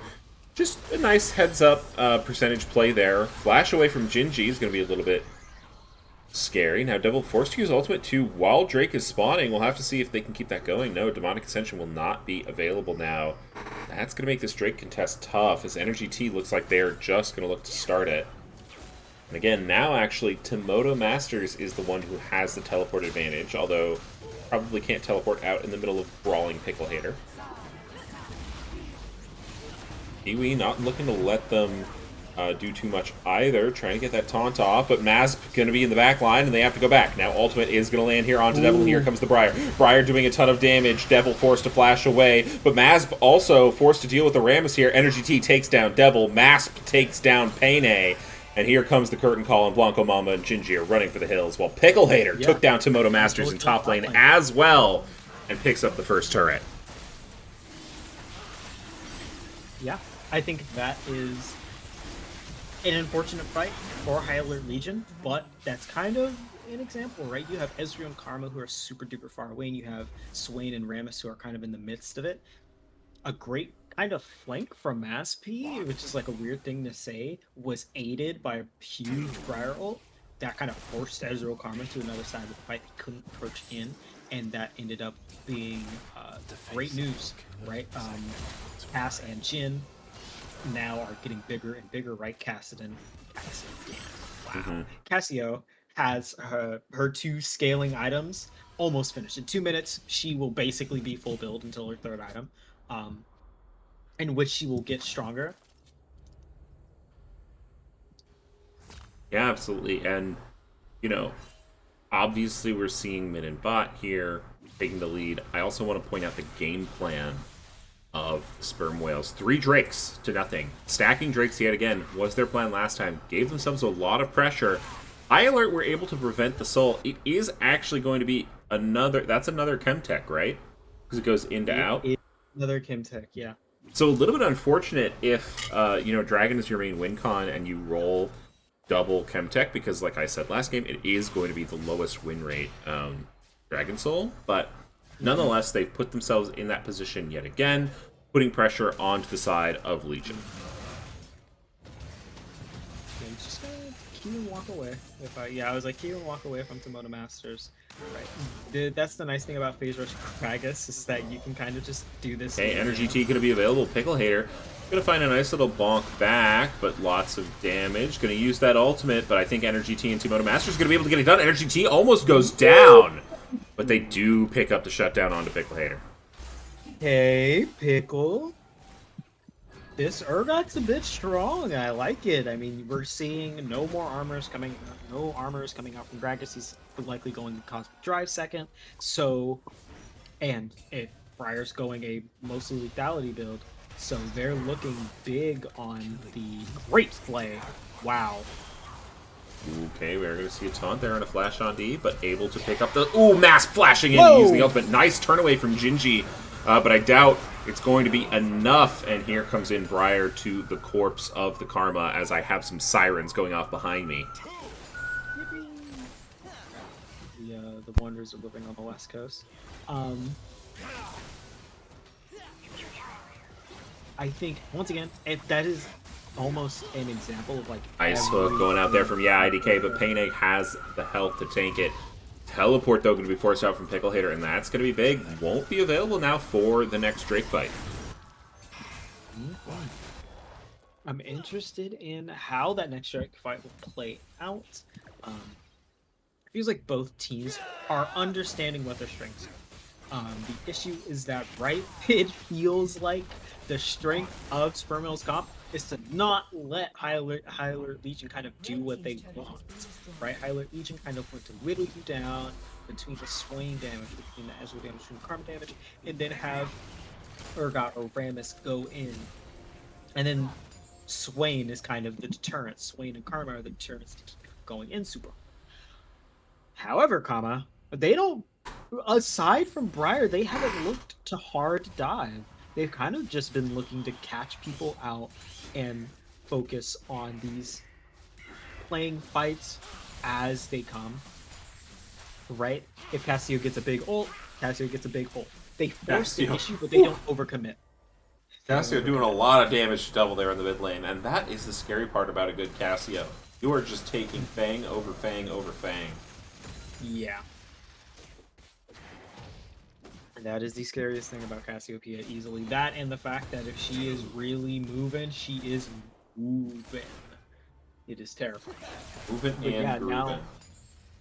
just a nice heads up percentage play there. Flash away from Jinji is going to be a little bit scary. Now Devil forced to use ultimate 2 while Drake is spawning. We'll have to see if they can keep that going. No, Demonic Ascension will not be available now. That's going to make this Drake contest tough, as Energy T looks like they're just going to look to start it. And again, now actually, Timoto Masters is the one who has the teleport advantage, although probably can't teleport out in the middle of brawling Pickle Hater. Kiwi not looking to let them do too much either, trying to get that taunt off, but Maz going to be in the back line, and they have to go back. Now Ultimate is going to land here onto Devil, and here comes the Briar. Briar doing a ton of damage, Devil forced to flash away, but Maz also forced to deal with the Rammus here. Energy T takes down Devil, Masp takes down Payne, and here comes the curtain call, and Blanco Mama and Jinji are running for the hills, while Pickle Hater took down Timoto Masters in top lane as well, and picks up the first turret. Yeah, I think that is an unfortunate fight for High Alert Legion, but that's kind of an example, right? You have Ezreal and Karma who are super duper far away, and you have Swain and Rammus who are kind of in the midst of it. A great kind of flank from Masp, which is like a weird thing to say, was aided by a huge Briar ult that kind of forced Ezreal Karma to another side of the fight. He couldn't approach in, and that ended up being great news, right? Cass and Jhin now are getting bigger and bigger, right? Cassidy. Wow. Cassio has her 2 scaling items almost finished. In 2 minutes, she will basically be full build until her 3rd item, in which she will get stronger. Yeah, absolutely. And, you know, obviously we're seeing mid and bot here taking the lead. I also want to point out the game plan of SpermWhales. 3 Drakes to nothing. Stacking Drakes yet again was their plan last time. Gave themselves a lot of pressure. High Alert were able to prevent the soul. It is actually going to be another... That's another Chemtech, right? Because it goes in to out. Another Chemtech, yeah. So a little bit unfortunate if, you know, Dragon is your main win con and you roll double Chemtech, because like I said last game, it is going to be the lowest win rate Dragon Soul. But nonetheless, they've put themselves in that position yet again, putting pressure onto the side of Legion. I'm just gonna keep and walk away. I was like, keep and walk away from Timoto Masters. Right. That's the nice thing about Phase Rush Gragas, is that you can kind of just do this. Okay, Energy T gonna be available. Pickle Hater gonna find a nice little bonk back, but lots of damage. Gonna use that ultimate, but I think Energy T and Timoto Masters gonna be able to get it done. Energy T almost goes down, but they do pick up the shutdown onto Pickle Hater. Hey, Pickle. This Urgot's a bit strong. I like it. I mean, we're seeing no armors coming out from Gragas. He's likely going to Cosmic Drive second. So, and if Briar's going a mostly lethality build, so they're looking big on the great play. Wow. Okay, we're going to see a taunt there and a flash on D, but able to pick up the... Ooh, Mass flashing in to use the ultimate. Nice turn away from Jinji, but I doubt it's going to be enough. And here comes in Briar to the corpse of the Karma, as I have some sirens going off behind me. The wonders of living on the West Coast. I think, once again, that is almost an example of like Ice Hook going out there from IDK, but Payne has the health to tank it. Teleport, though, going to be forced out from Pickle Hater, and that's going to be big. Won't be available now for the next Drake fight. I'm interested in how that next Drake fight will play out. It feels like both teams are understanding what their strengths are. The issue is that, right, it feels like the strength of SpermWhales comp is to not let High Alert Legion kind of do what they want, right? High Alert Legion kind of want to whittle you down between the Swain damage, between the Ezreal damage, between the Karma damage, and then have Urgot or Rammus go in. And then Swain is kind of the deterrent. Swain and Karma are the deterrents to keep going in super. However, they don't. Aside from Briar, they haven't looked to hard dive. They've kind of just been looking to catch people out and focus on these playing fights as they come. Right? If Cassio gets a big ult, Cassio gets a big ult. They force the issue, but they don't overcommit. Cassio doing a lot of damage to Devil there in the mid lane, and that is the scary part about a good Cassio. You are just taking Fang over Fang over Fang. Yeah. And that is the scariest thing about Cassiopeia, easily. That and the fact that if she is really moving, she is moving. It is terrifying. Moving and grooving. Now,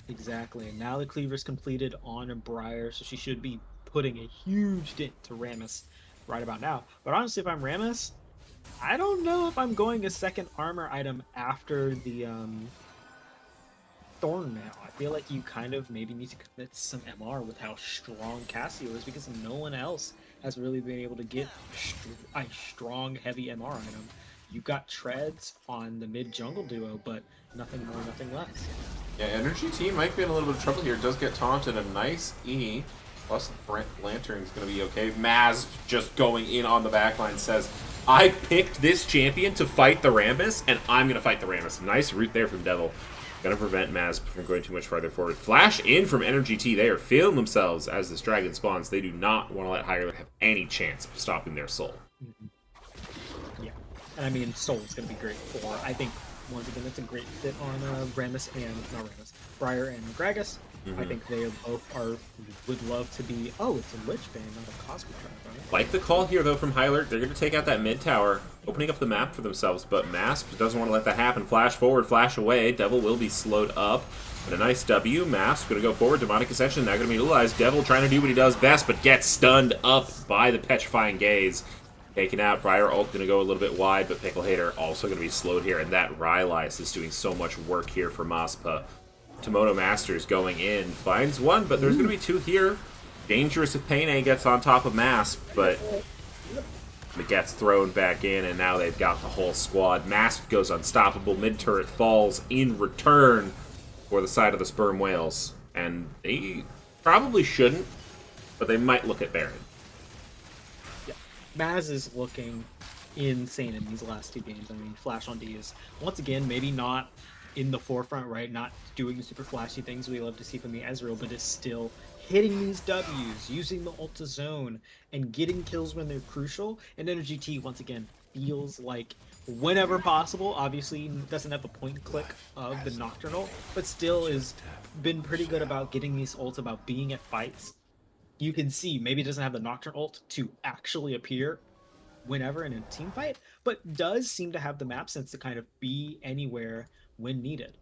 exactly. And now the cleaver's completed on a Briar, so she should be putting a huge dent to Rammus right about now. But honestly, if I'm Rammus, I don't know if I'm going a second armor item after the Thornmail. I feel like you kind of maybe need to commit some MR with how strong Cassio is, because no one else has really been able to get a strong, heavy MR item. You've got treads on the mid jungle duo, but nothing more, nothing less. Yeah, Energy Team might be in a little bit of trouble here. It does get taunted. A nice E. Plus, the Lantern's going to be okay. Maz just going in on the backline says, I picked this champion to fight the Rammus, and I'm going to fight the Rammus. Nice route there from Devil. Going to prevent Maz from going too much farther forward. Flash in from Energy T. They are feeling themselves as this dragon spawns. They do not want to let Higher have any chance of stopping their soul. Yeah. And I mean, Soul is going to be great for, I think, once again, it's a great fit on Rammus and, not Rammus, Briar and Gragas. I think they both would love to be, it's a Lich Bane, not a Cosmic Trap, right? Like the call here, though, from Hylert. They're going to take out that mid tower, opening up the map for themselves, but Masp doesn't want to let that happen. Flash forward, flash away. Devil will be slowed up. And a nice W. Masp going to go forward. Demonic Ascension now going to be utilized. Devil trying to do what he does best, but gets stunned up by the Petrifying Gaze. Taken out. Briar ult going to go a little bit wide, but Pickle Hater also going to be slowed here. And that Rylais is doing so much work here for Maspa. Tomoto Masters going in. Finds one, but there's going to be two here. Dangerous if Payne gets on top of Masp, but it gets thrown back in, and now they've got the whole squad. Masp goes unstoppable. Mid-turret falls in return for the side of the SpermWhales. And they probably shouldn't, but they might look at Baron. Yeah. Maz is looking insane in these last two games. I mean, Flash on D is, once again, maybe not in the forefront, right? Not doing the super flashy things we love to see from the Ezreal, but is still hitting these W's, using the ult to zone, and getting kills when they're crucial. And Energy T, once again, feels like whenever possible, obviously doesn't have the point click of the Nocturnal, but still is been pretty good about getting these ults, about being at fights. You can see, maybe it doesn't have the Nocturne ult to actually appear whenever in a team fight, but does seem to have the map sense to kind of be anywhere when needed.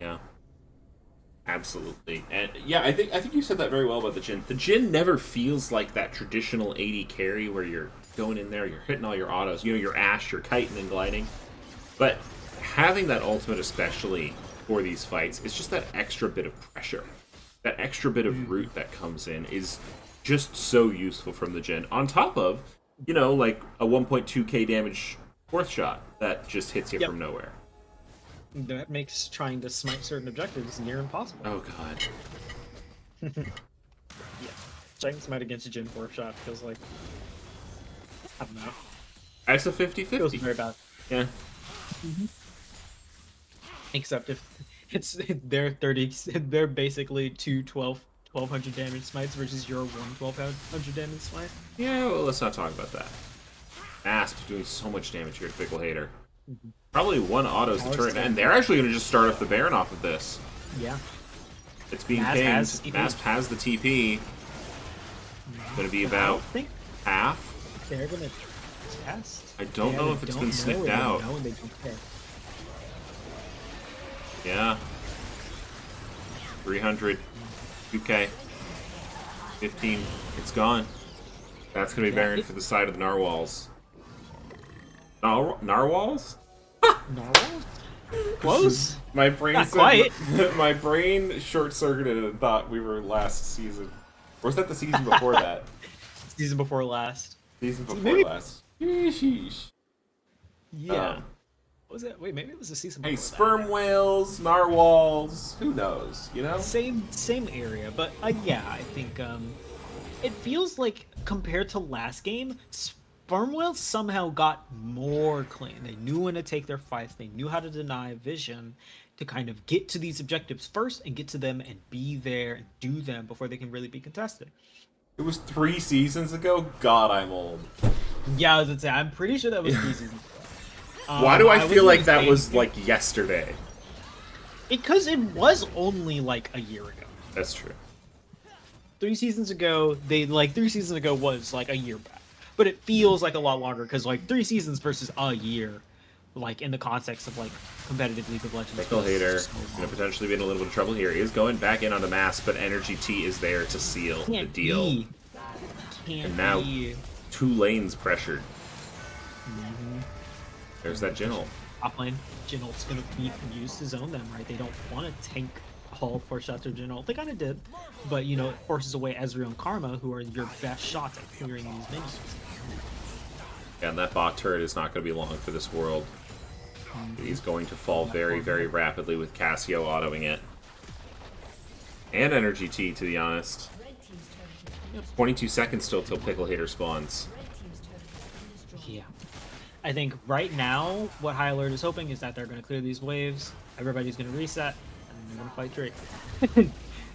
Yeah, absolutely. And yeah, I think you said that very well about the Jhin. The Jhin never feels like that traditional AD carry where you're going in there, you're hitting all your autos, you know, your Ashe, your kiting and gliding. But having that ultimate, especially for these fights, is just that extra bit of pressure. That extra bit of root that comes in is just so useful from the Jhin. On top of, you know, like a 1.2k damage fourth shot that just hits you from nowhere. That makes trying to smite certain objectives near impossible. Oh god. Yeah. Trying to smite against a Jhin fourth shot feels like, I don't know. It's a 50-50. Feels very bad. Yeah. Except if it's they're basically two 1200 damage smites versus your 1200 damage smite. Yeah, well, let's not talk about that. Asp doing so much damage here to Pickle Hater. Probably one autos the turret, and they're actually going to just start up the Baron off of this. Yeah. It's being pinged. Asp has the TP. Going to be about half. They're going to test. I don't know if it's been sniffed out. They don't care. Yeah. 300. 2k. 15. It's gone. That's going to be Baron for the side of the Narwhals. Narwhals? Narwhals? Close. My brain Not quite. My brain short-circuited and thought we were last season. Or was that the season before that? Season before last. Season before last. Sheesh. Yeah. was it? Wait, maybe it was a season Hey, before sperm whales, narwhals, who knows, you know? that. Same area, but yeah, I think it feels like compared to last game, SpermWhales somehow got more clean. They knew when to take their fights. They knew how to deny vision to kind of get to these objectives first and get to them and be there and do them before they can really be contested. It was 3 seasons ago? God, I'm old. Yeah, I was gonna say, I'm pretty sure that was 3 seasons ago. Why do I feel like that game was, like, yesterday? because it was only like a year ago. That's true. 3 seasons ago, 3 seasons ago was like a year back, but it feels like a lot longer because like 3 seasons versus a year, like in the context of like competitive League of Legends. Pickle Hater So gonna potentially be in a little bit of trouble here. He is going back in on the mass, but Energy T is there to seal the deal. And now 2 lanes pressured. There's that Jingle. Top lane, Jinult's gonna be used to zone them, right? They don't want to tank all 4 shots of Jinult. They kind of did, but you know, it forces away Ezreal and Karma, who are your best shots at clearing these minions. Yeah, and that bot turret is not going to be long for this world. He's going to fall very, very rapidly with Cassio autoing it. And Energy T, to be honest. 22 seconds still till Pickle Hater spawns. Yeah. I think right now, what High Alert is hoping is that they're going to clear these waves, everybody's going to reset, and they're going to fight Drake.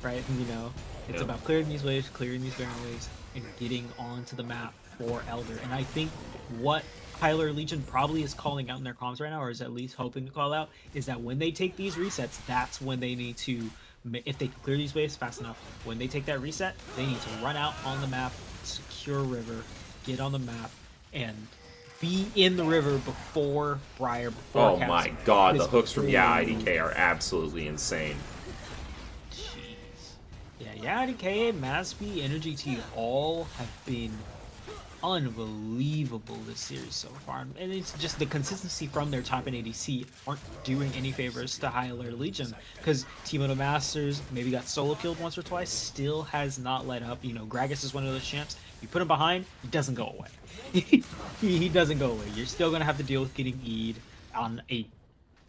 Right? And, you know, it's about clearing these waves, clearing these Baron waves, and getting onto the map for Elder. And I think what High Alert Legion probably is calling out in their comms right now, or is at least hoping to call out, is that when they take these resets, that's when they need to, if they can clear these waves fast enough, when they take that reset, they need to run out on the map, secure river, get on the map, and be in the river before Briar, before Oh Cass. my god, the hooks from IDK are absolutely insane. Jeez. Yeah, IDK, Masby, Energy T all have been unbelievable this series so far. And it's just the consistency from their top and ADC aren't doing any favors to High Alert Legion, because Team Masters maybe got solo killed once or twice, still has not let up. You know, Gragas is one of those champs. You put him behind, he doesn't go away. he doesn't go away. You're still going to have to deal with getting E'd on a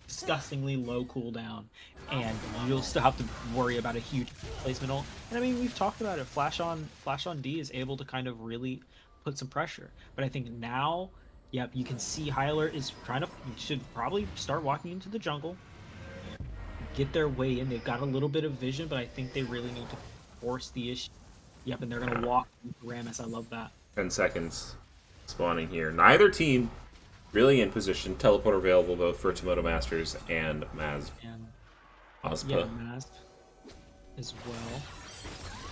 disgustingly low cooldown, and you'll still have to worry about a huge placement ult. And I mean, we've talked about it. Flash on D is able to kind of really put some pressure. But I think now, yep, you can see High Alert is trying to, should probably start walking into the jungle, get their way in. They've got a little bit of vision, but I think they really need to force the issue. Yep, and they're going to walk Rammus. I love that. 10 seconds spawning here. Neither team really in position. Teleport available both for Team Masters and Maz. And Ozpa. yeah, Maz as well.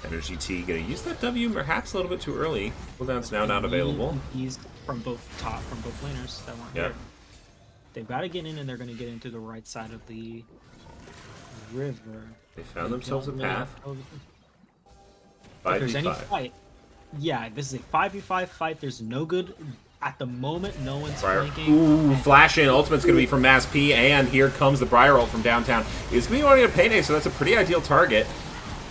Energy T gonna use that W perhaps a little bit too early. Cooldown's now not available. He's from both laners that weren't here. They've got to get in, and they're going to get into the right side of the river. They found themselves a path. If there's any 5v5. fight, yeah, this is a 5v5 fight. There's no good at the moment. No one's flanking. Ooh, flash in. Ultimate's going to be from Mass P, and here comes the Briar ult from downtown. It's going to be wanting a Payday, so that's a pretty ideal target.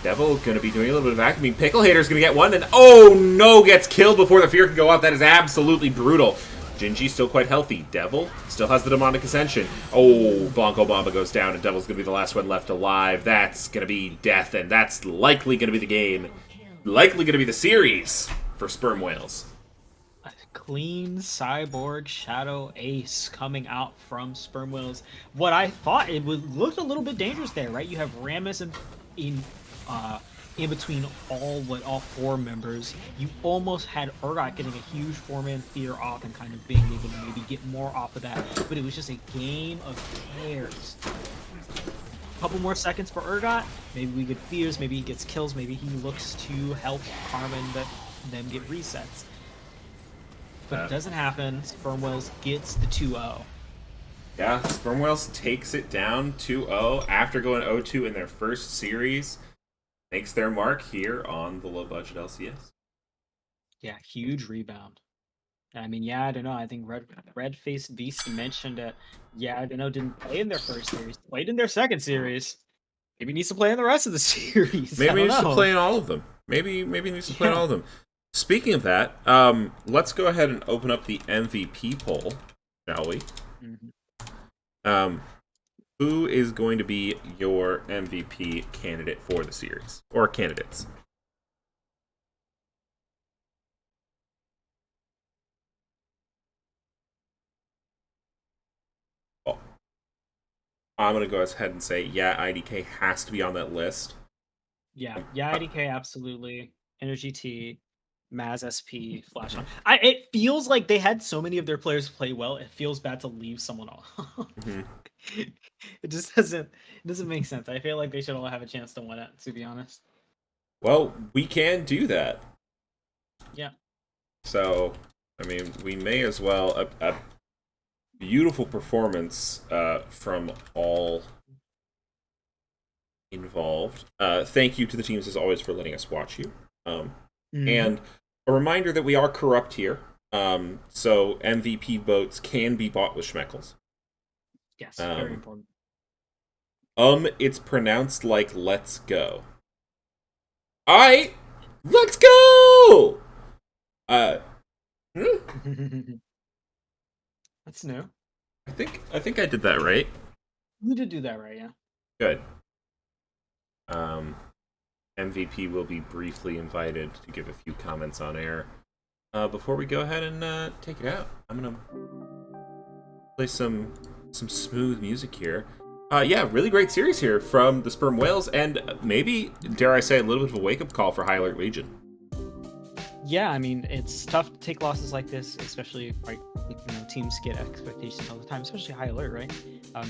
Devil going to be doing a little bit of vacuuming. Pickle Hater's going to get one, and oh no, gets killed before the fear can go up. That is absolutely brutal. Gingy still quite healthy. Devil still has the Demonic Ascension. Oh, Bonko Bomba goes down, and Devil's going to be the last one left alive. That's going to be death, and that's likely going to be the game. Likely going to be the series for SpermWhales. A clean Cyborg Shadow Ace coming out from SpermWhales. What I thought, it looked a little bit dangerous there, right? You have Rammus in between all 4 members. You almost had Urgot getting a huge 4-man fear off and kind of being able to maybe get more off of that, but it was just a game of cares. A couple more seconds for Urgot. Maybe we get fears, maybe he gets kills, maybe he looks to help Carmen them get resets. But it doesn't happen. SpermWhales gets the 2-0. Yeah, SpermWhales takes it down 2-0 after going 0-2 in their first series. Makes their mark here on the low-budget LCS. Yeah, huge rebound. I mean, yeah, I don't know. I think Red-Faced Beast mentioned it. Yeah, I don't know, didn't play in their first series. Played in their second series. Maybe needs to play in the rest of the series. Maybe he needs to play in all of them. Maybe he needs to play in all of them. Speaking of that, let's go ahead and open up the MVP poll, shall we? Who is going to be your MVP candidate for the series or candidates? Oh, I'm gonna go ahead and say, yeah, IDK has to be on that list. Yeah, IDK absolutely. Energy T, Maz SP, Flash on. It feels like they had so many of their players play well. It feels bad to leave someone off. Mm-hmm. It just doesn't make sense. I feel like they should all have a chance to win it, to be honest. Well, we can do that. Yeah. So, I mean, we may as well. A beautiful performance from all involved. Thank you to the teams as always for letting us watch you. And a reminder that we are corrupt here. So MVP votes can be bought with Schmeckles. Yes, very important. It's pronounced like "let's go." Alright, let's go! That's new. I think I did that right. You did do that right, yeah. Good. MVP will be briefly invited to give a few comments on air. Before we go ahead and take it out, I'm gonna play some smooth music here. Yeah, really great series here from the SpermWhales, and maybe, dare I say, a little bit of a wake-up call for High Alert Legion. Yeah, I mean, it's tough to take losses like this, especially like teams get expectations all the time, especially High Alert, right?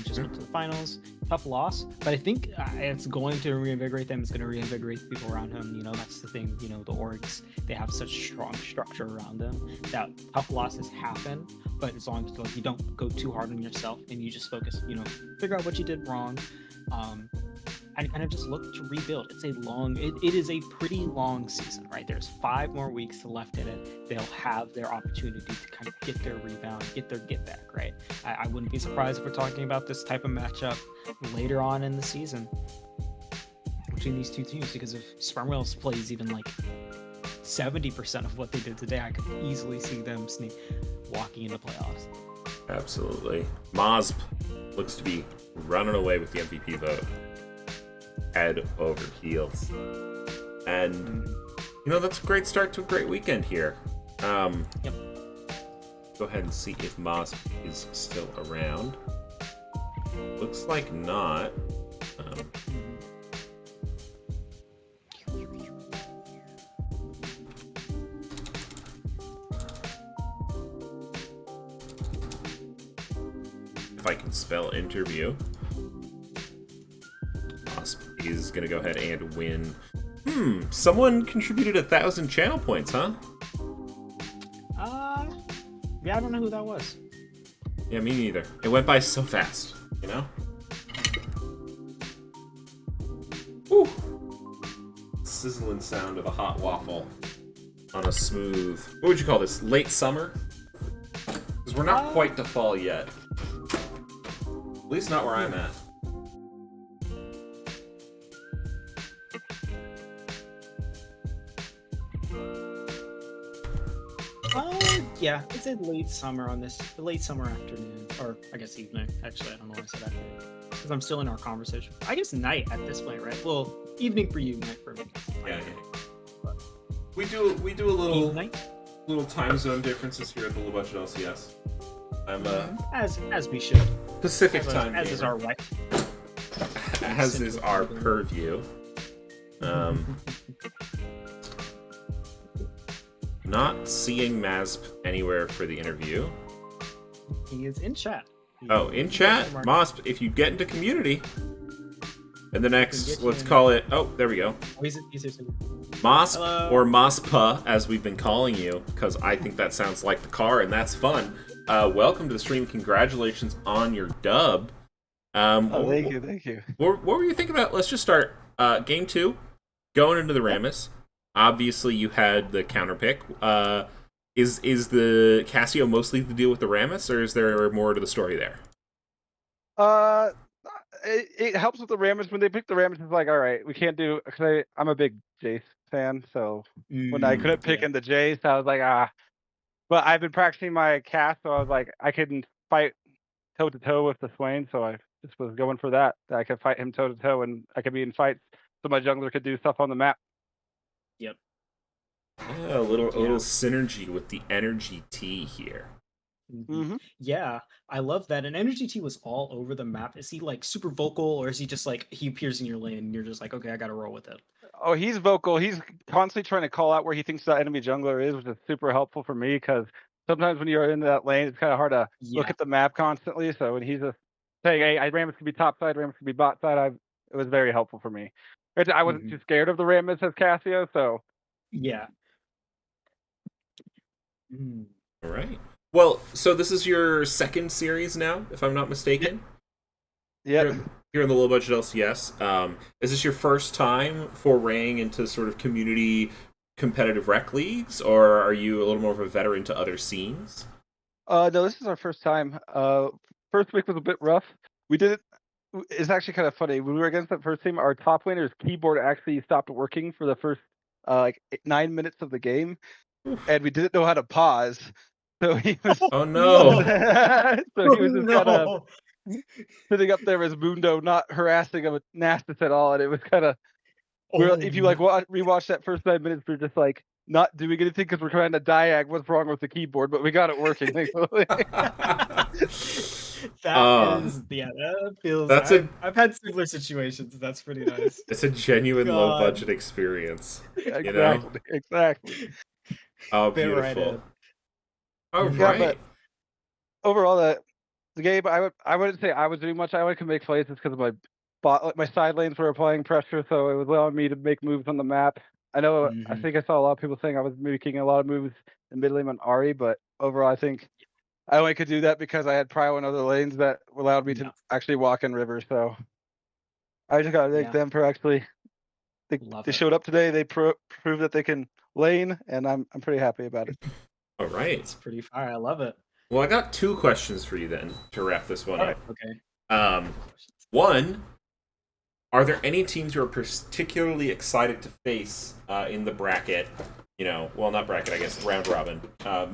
Just went to the finals, tough loss, but I think it's going to reinvigorate them. It's going to reinvigorate the people around him. That's the thing. The orgs, they have such strong structure around them that tough losses happen, but as long as you don't go too hard on yourself and you just focus, figure out what you did wrong. And kind of just look to rebuild. It's it is a pretty long season, right? There's 5 more weeks left in it. They'll have their opportunity to kind of get their rebound, get their get back, right? I wouldn't be surprised if we're talking about this type of matchup later on in the season between these two teams, because if SpermWhales plays even like 70% of what they did today, I could easily see them walking into playoffs. Absolutely. Mosp looks to be running away with the MVP vote. Head over heels. And, that's a great start to a great weekend here. Yep. Go ahead and see if Mosp is still around. Looks like not. If I can spell interview. Is gonna go ahead and win. Someone contributed 1,000 channel points, huh? Yeah, I don't know who that was. Yeah, me neither. It went by so fast, Woo! Sizzling sound of a hot waffle on a smooth. What would you call this? Late summer? Because we're not quite to fall yet. At least not where I'm at. Yeah, it's a late summer late summer afternoon, or I guess evening. Actually, I don't know why I said afternoon, because I'm still in our conversation. I guess night at this point, right? Well, evening for you, night for me. Yeah. But we do a little time zone differences here at the Low Budget LCS. I'm as we should. Pacific time. As is our right. As is our purview. Not seeing Masp anywhere for the interview. He is in chat. In chat? Masp, if you get into community, and the next, let's call it, there we go. Masp, or Maspa, as we've been calling you, because I think that sounds like the car, and that's fun. Welcome to the stream. Congratulations on your dub. Thank you. What were you thinking about? Let's just start. Game 2, going into the Rammus. Obviously, you had the counter pick. Is the Casio mostly the deal with the Rammus, or is there more to the story there? It helps with the Rammus. When they pick the Rammus, it's like, all right, we can't do. Cause I'm a big Jace fan, so when I couldn't pick in the Jace, I was like, But I've been practicing my cast, so I was like, I can fight toe to toe with the Swain, so I just was going for that. I could fight him toe to toe, and I could be in fights, so my jungler could do stuff on the map. Yep. Yeah, a little synergy with the energy T here. Mm-hmm. Yeah, I love that. And Energy T was all over the map. Is he like super vocal, or is he just like he appears in your lane and you're just like, okay, I gotta roll with it? Oh, he's vocal. He's constantly trying to call out where he thinks that enemy jungler is, which is super helpful for me because sometimes when you're in that lane, it's kind of hard to look at the map constantly. So when he's just saying, "Hey, Rammus could be top side, Rammus could be bot side," it was very helpful for me. I wasn't too scared of the Rammus as Cassio, so yeah. All right. Well, so this is your second series now, if I'm not mistaken. Yeah. Here in the low budget LCS. Is this your first time foraying into sort of community competitive rec leagues, or are you a little more of a veteran to other scenes? No, this is our first time. First week was a bit rough. We did it. It's actually kind of funny. When we were against that first team, our top laner's keyboard actually stopped working for the first 9 minutes of the game, and we didn't know how to pause. So he was. Oh no! So he was just kind of sitting up there as Mundo, not harassing him with Nastus at all, and it was kind of. If you like rewatch that first 9 minutes, we're just like not doing anything because we're trying to diag what's wrong with the keyboard, but we got it working. That feels. I've had similar situations. That's pretty nice. It's a genuine low budget experience. Exactly. You know? Exactly. Oh, beautiful. All right. Yeah, but overall, the game, I wouldn't say I was doing much. I could make plays just because of my side lanes were applying pressure, so it was allowing me to make moves on the map. I know. I think I saw a lot of people saying I was making a lot of moves in mid lane on Ahri, but overall, I think I only could do that because I had prio in other lanes that allowed me to actually walk in rivers. So I just gotta thank them for actually. They showed up today. They proved that they can lane, and I'm pretty happy about it. All right. It's pretty fire. I love it. Well, I got 2 questions for you then to wrap this one up. Okay. One, are there any teams you are particularly excited to face in the bracket? Well, not bracket, I guess, round robin.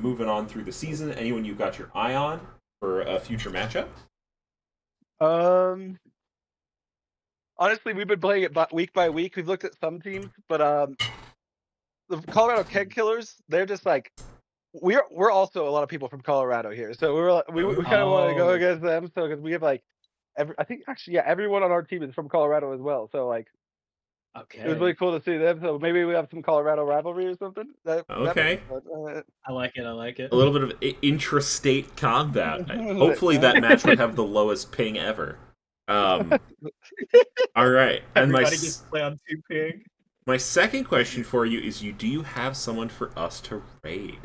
Moving on through the season, anyone you've got your eye on for a future matchup? Honestly, we've been playing it week by week. We've looked at some teams, but the Colorado Keg Killers, they're just like we're also a lot of people from Colorado here, so we kind of want to go against them. So because we have everyone on our team is from Colorado as well. So it was really cool to see them. So maybe we have some Colorado rivalry or something. Okay. I like it. A little bit of intrastate combat. Hopefully that match would have the lowest ping ever. All right. And everybody gets to play on 2 ping. My second question for you is: do you have someone for us to raid?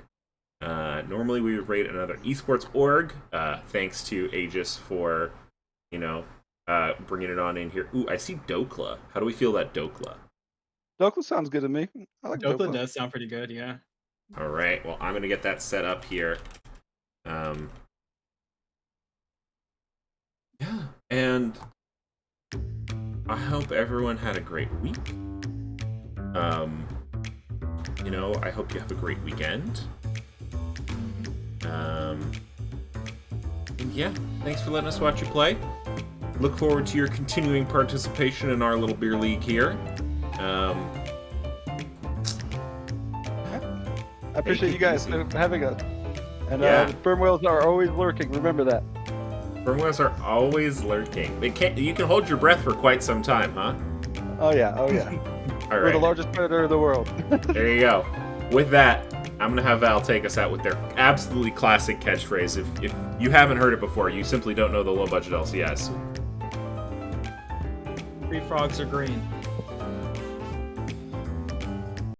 Normally we would raid another esports org. Thanks to Aegis for, bringing it on in here. Ooh, I see Dokla. How do we feel about Dokla? Dokla sounds good to me. I like Dokla does sound pretty good, yeah. All right. Well, I'm gonna get that set up here. Yeah, and I hope everyone had a great week. I hope you have a great weekend. And yeah, thanks for letting us watch you play. Look forward to your continuing participation in our little beer league here. I appreciate you guys having us. And SpermWhales are always lurking. Remember that. SpermWhales are always lurking. You can hold your breath for quite some time, huh? Oh yeah. All right. We're the largest predator in the world. There you go. With that, I'm going to have Val take us out with their absolutely classic catchphrase. If you haven't heard it before, you simply don't know the low budget LCS. 3 frogs are green.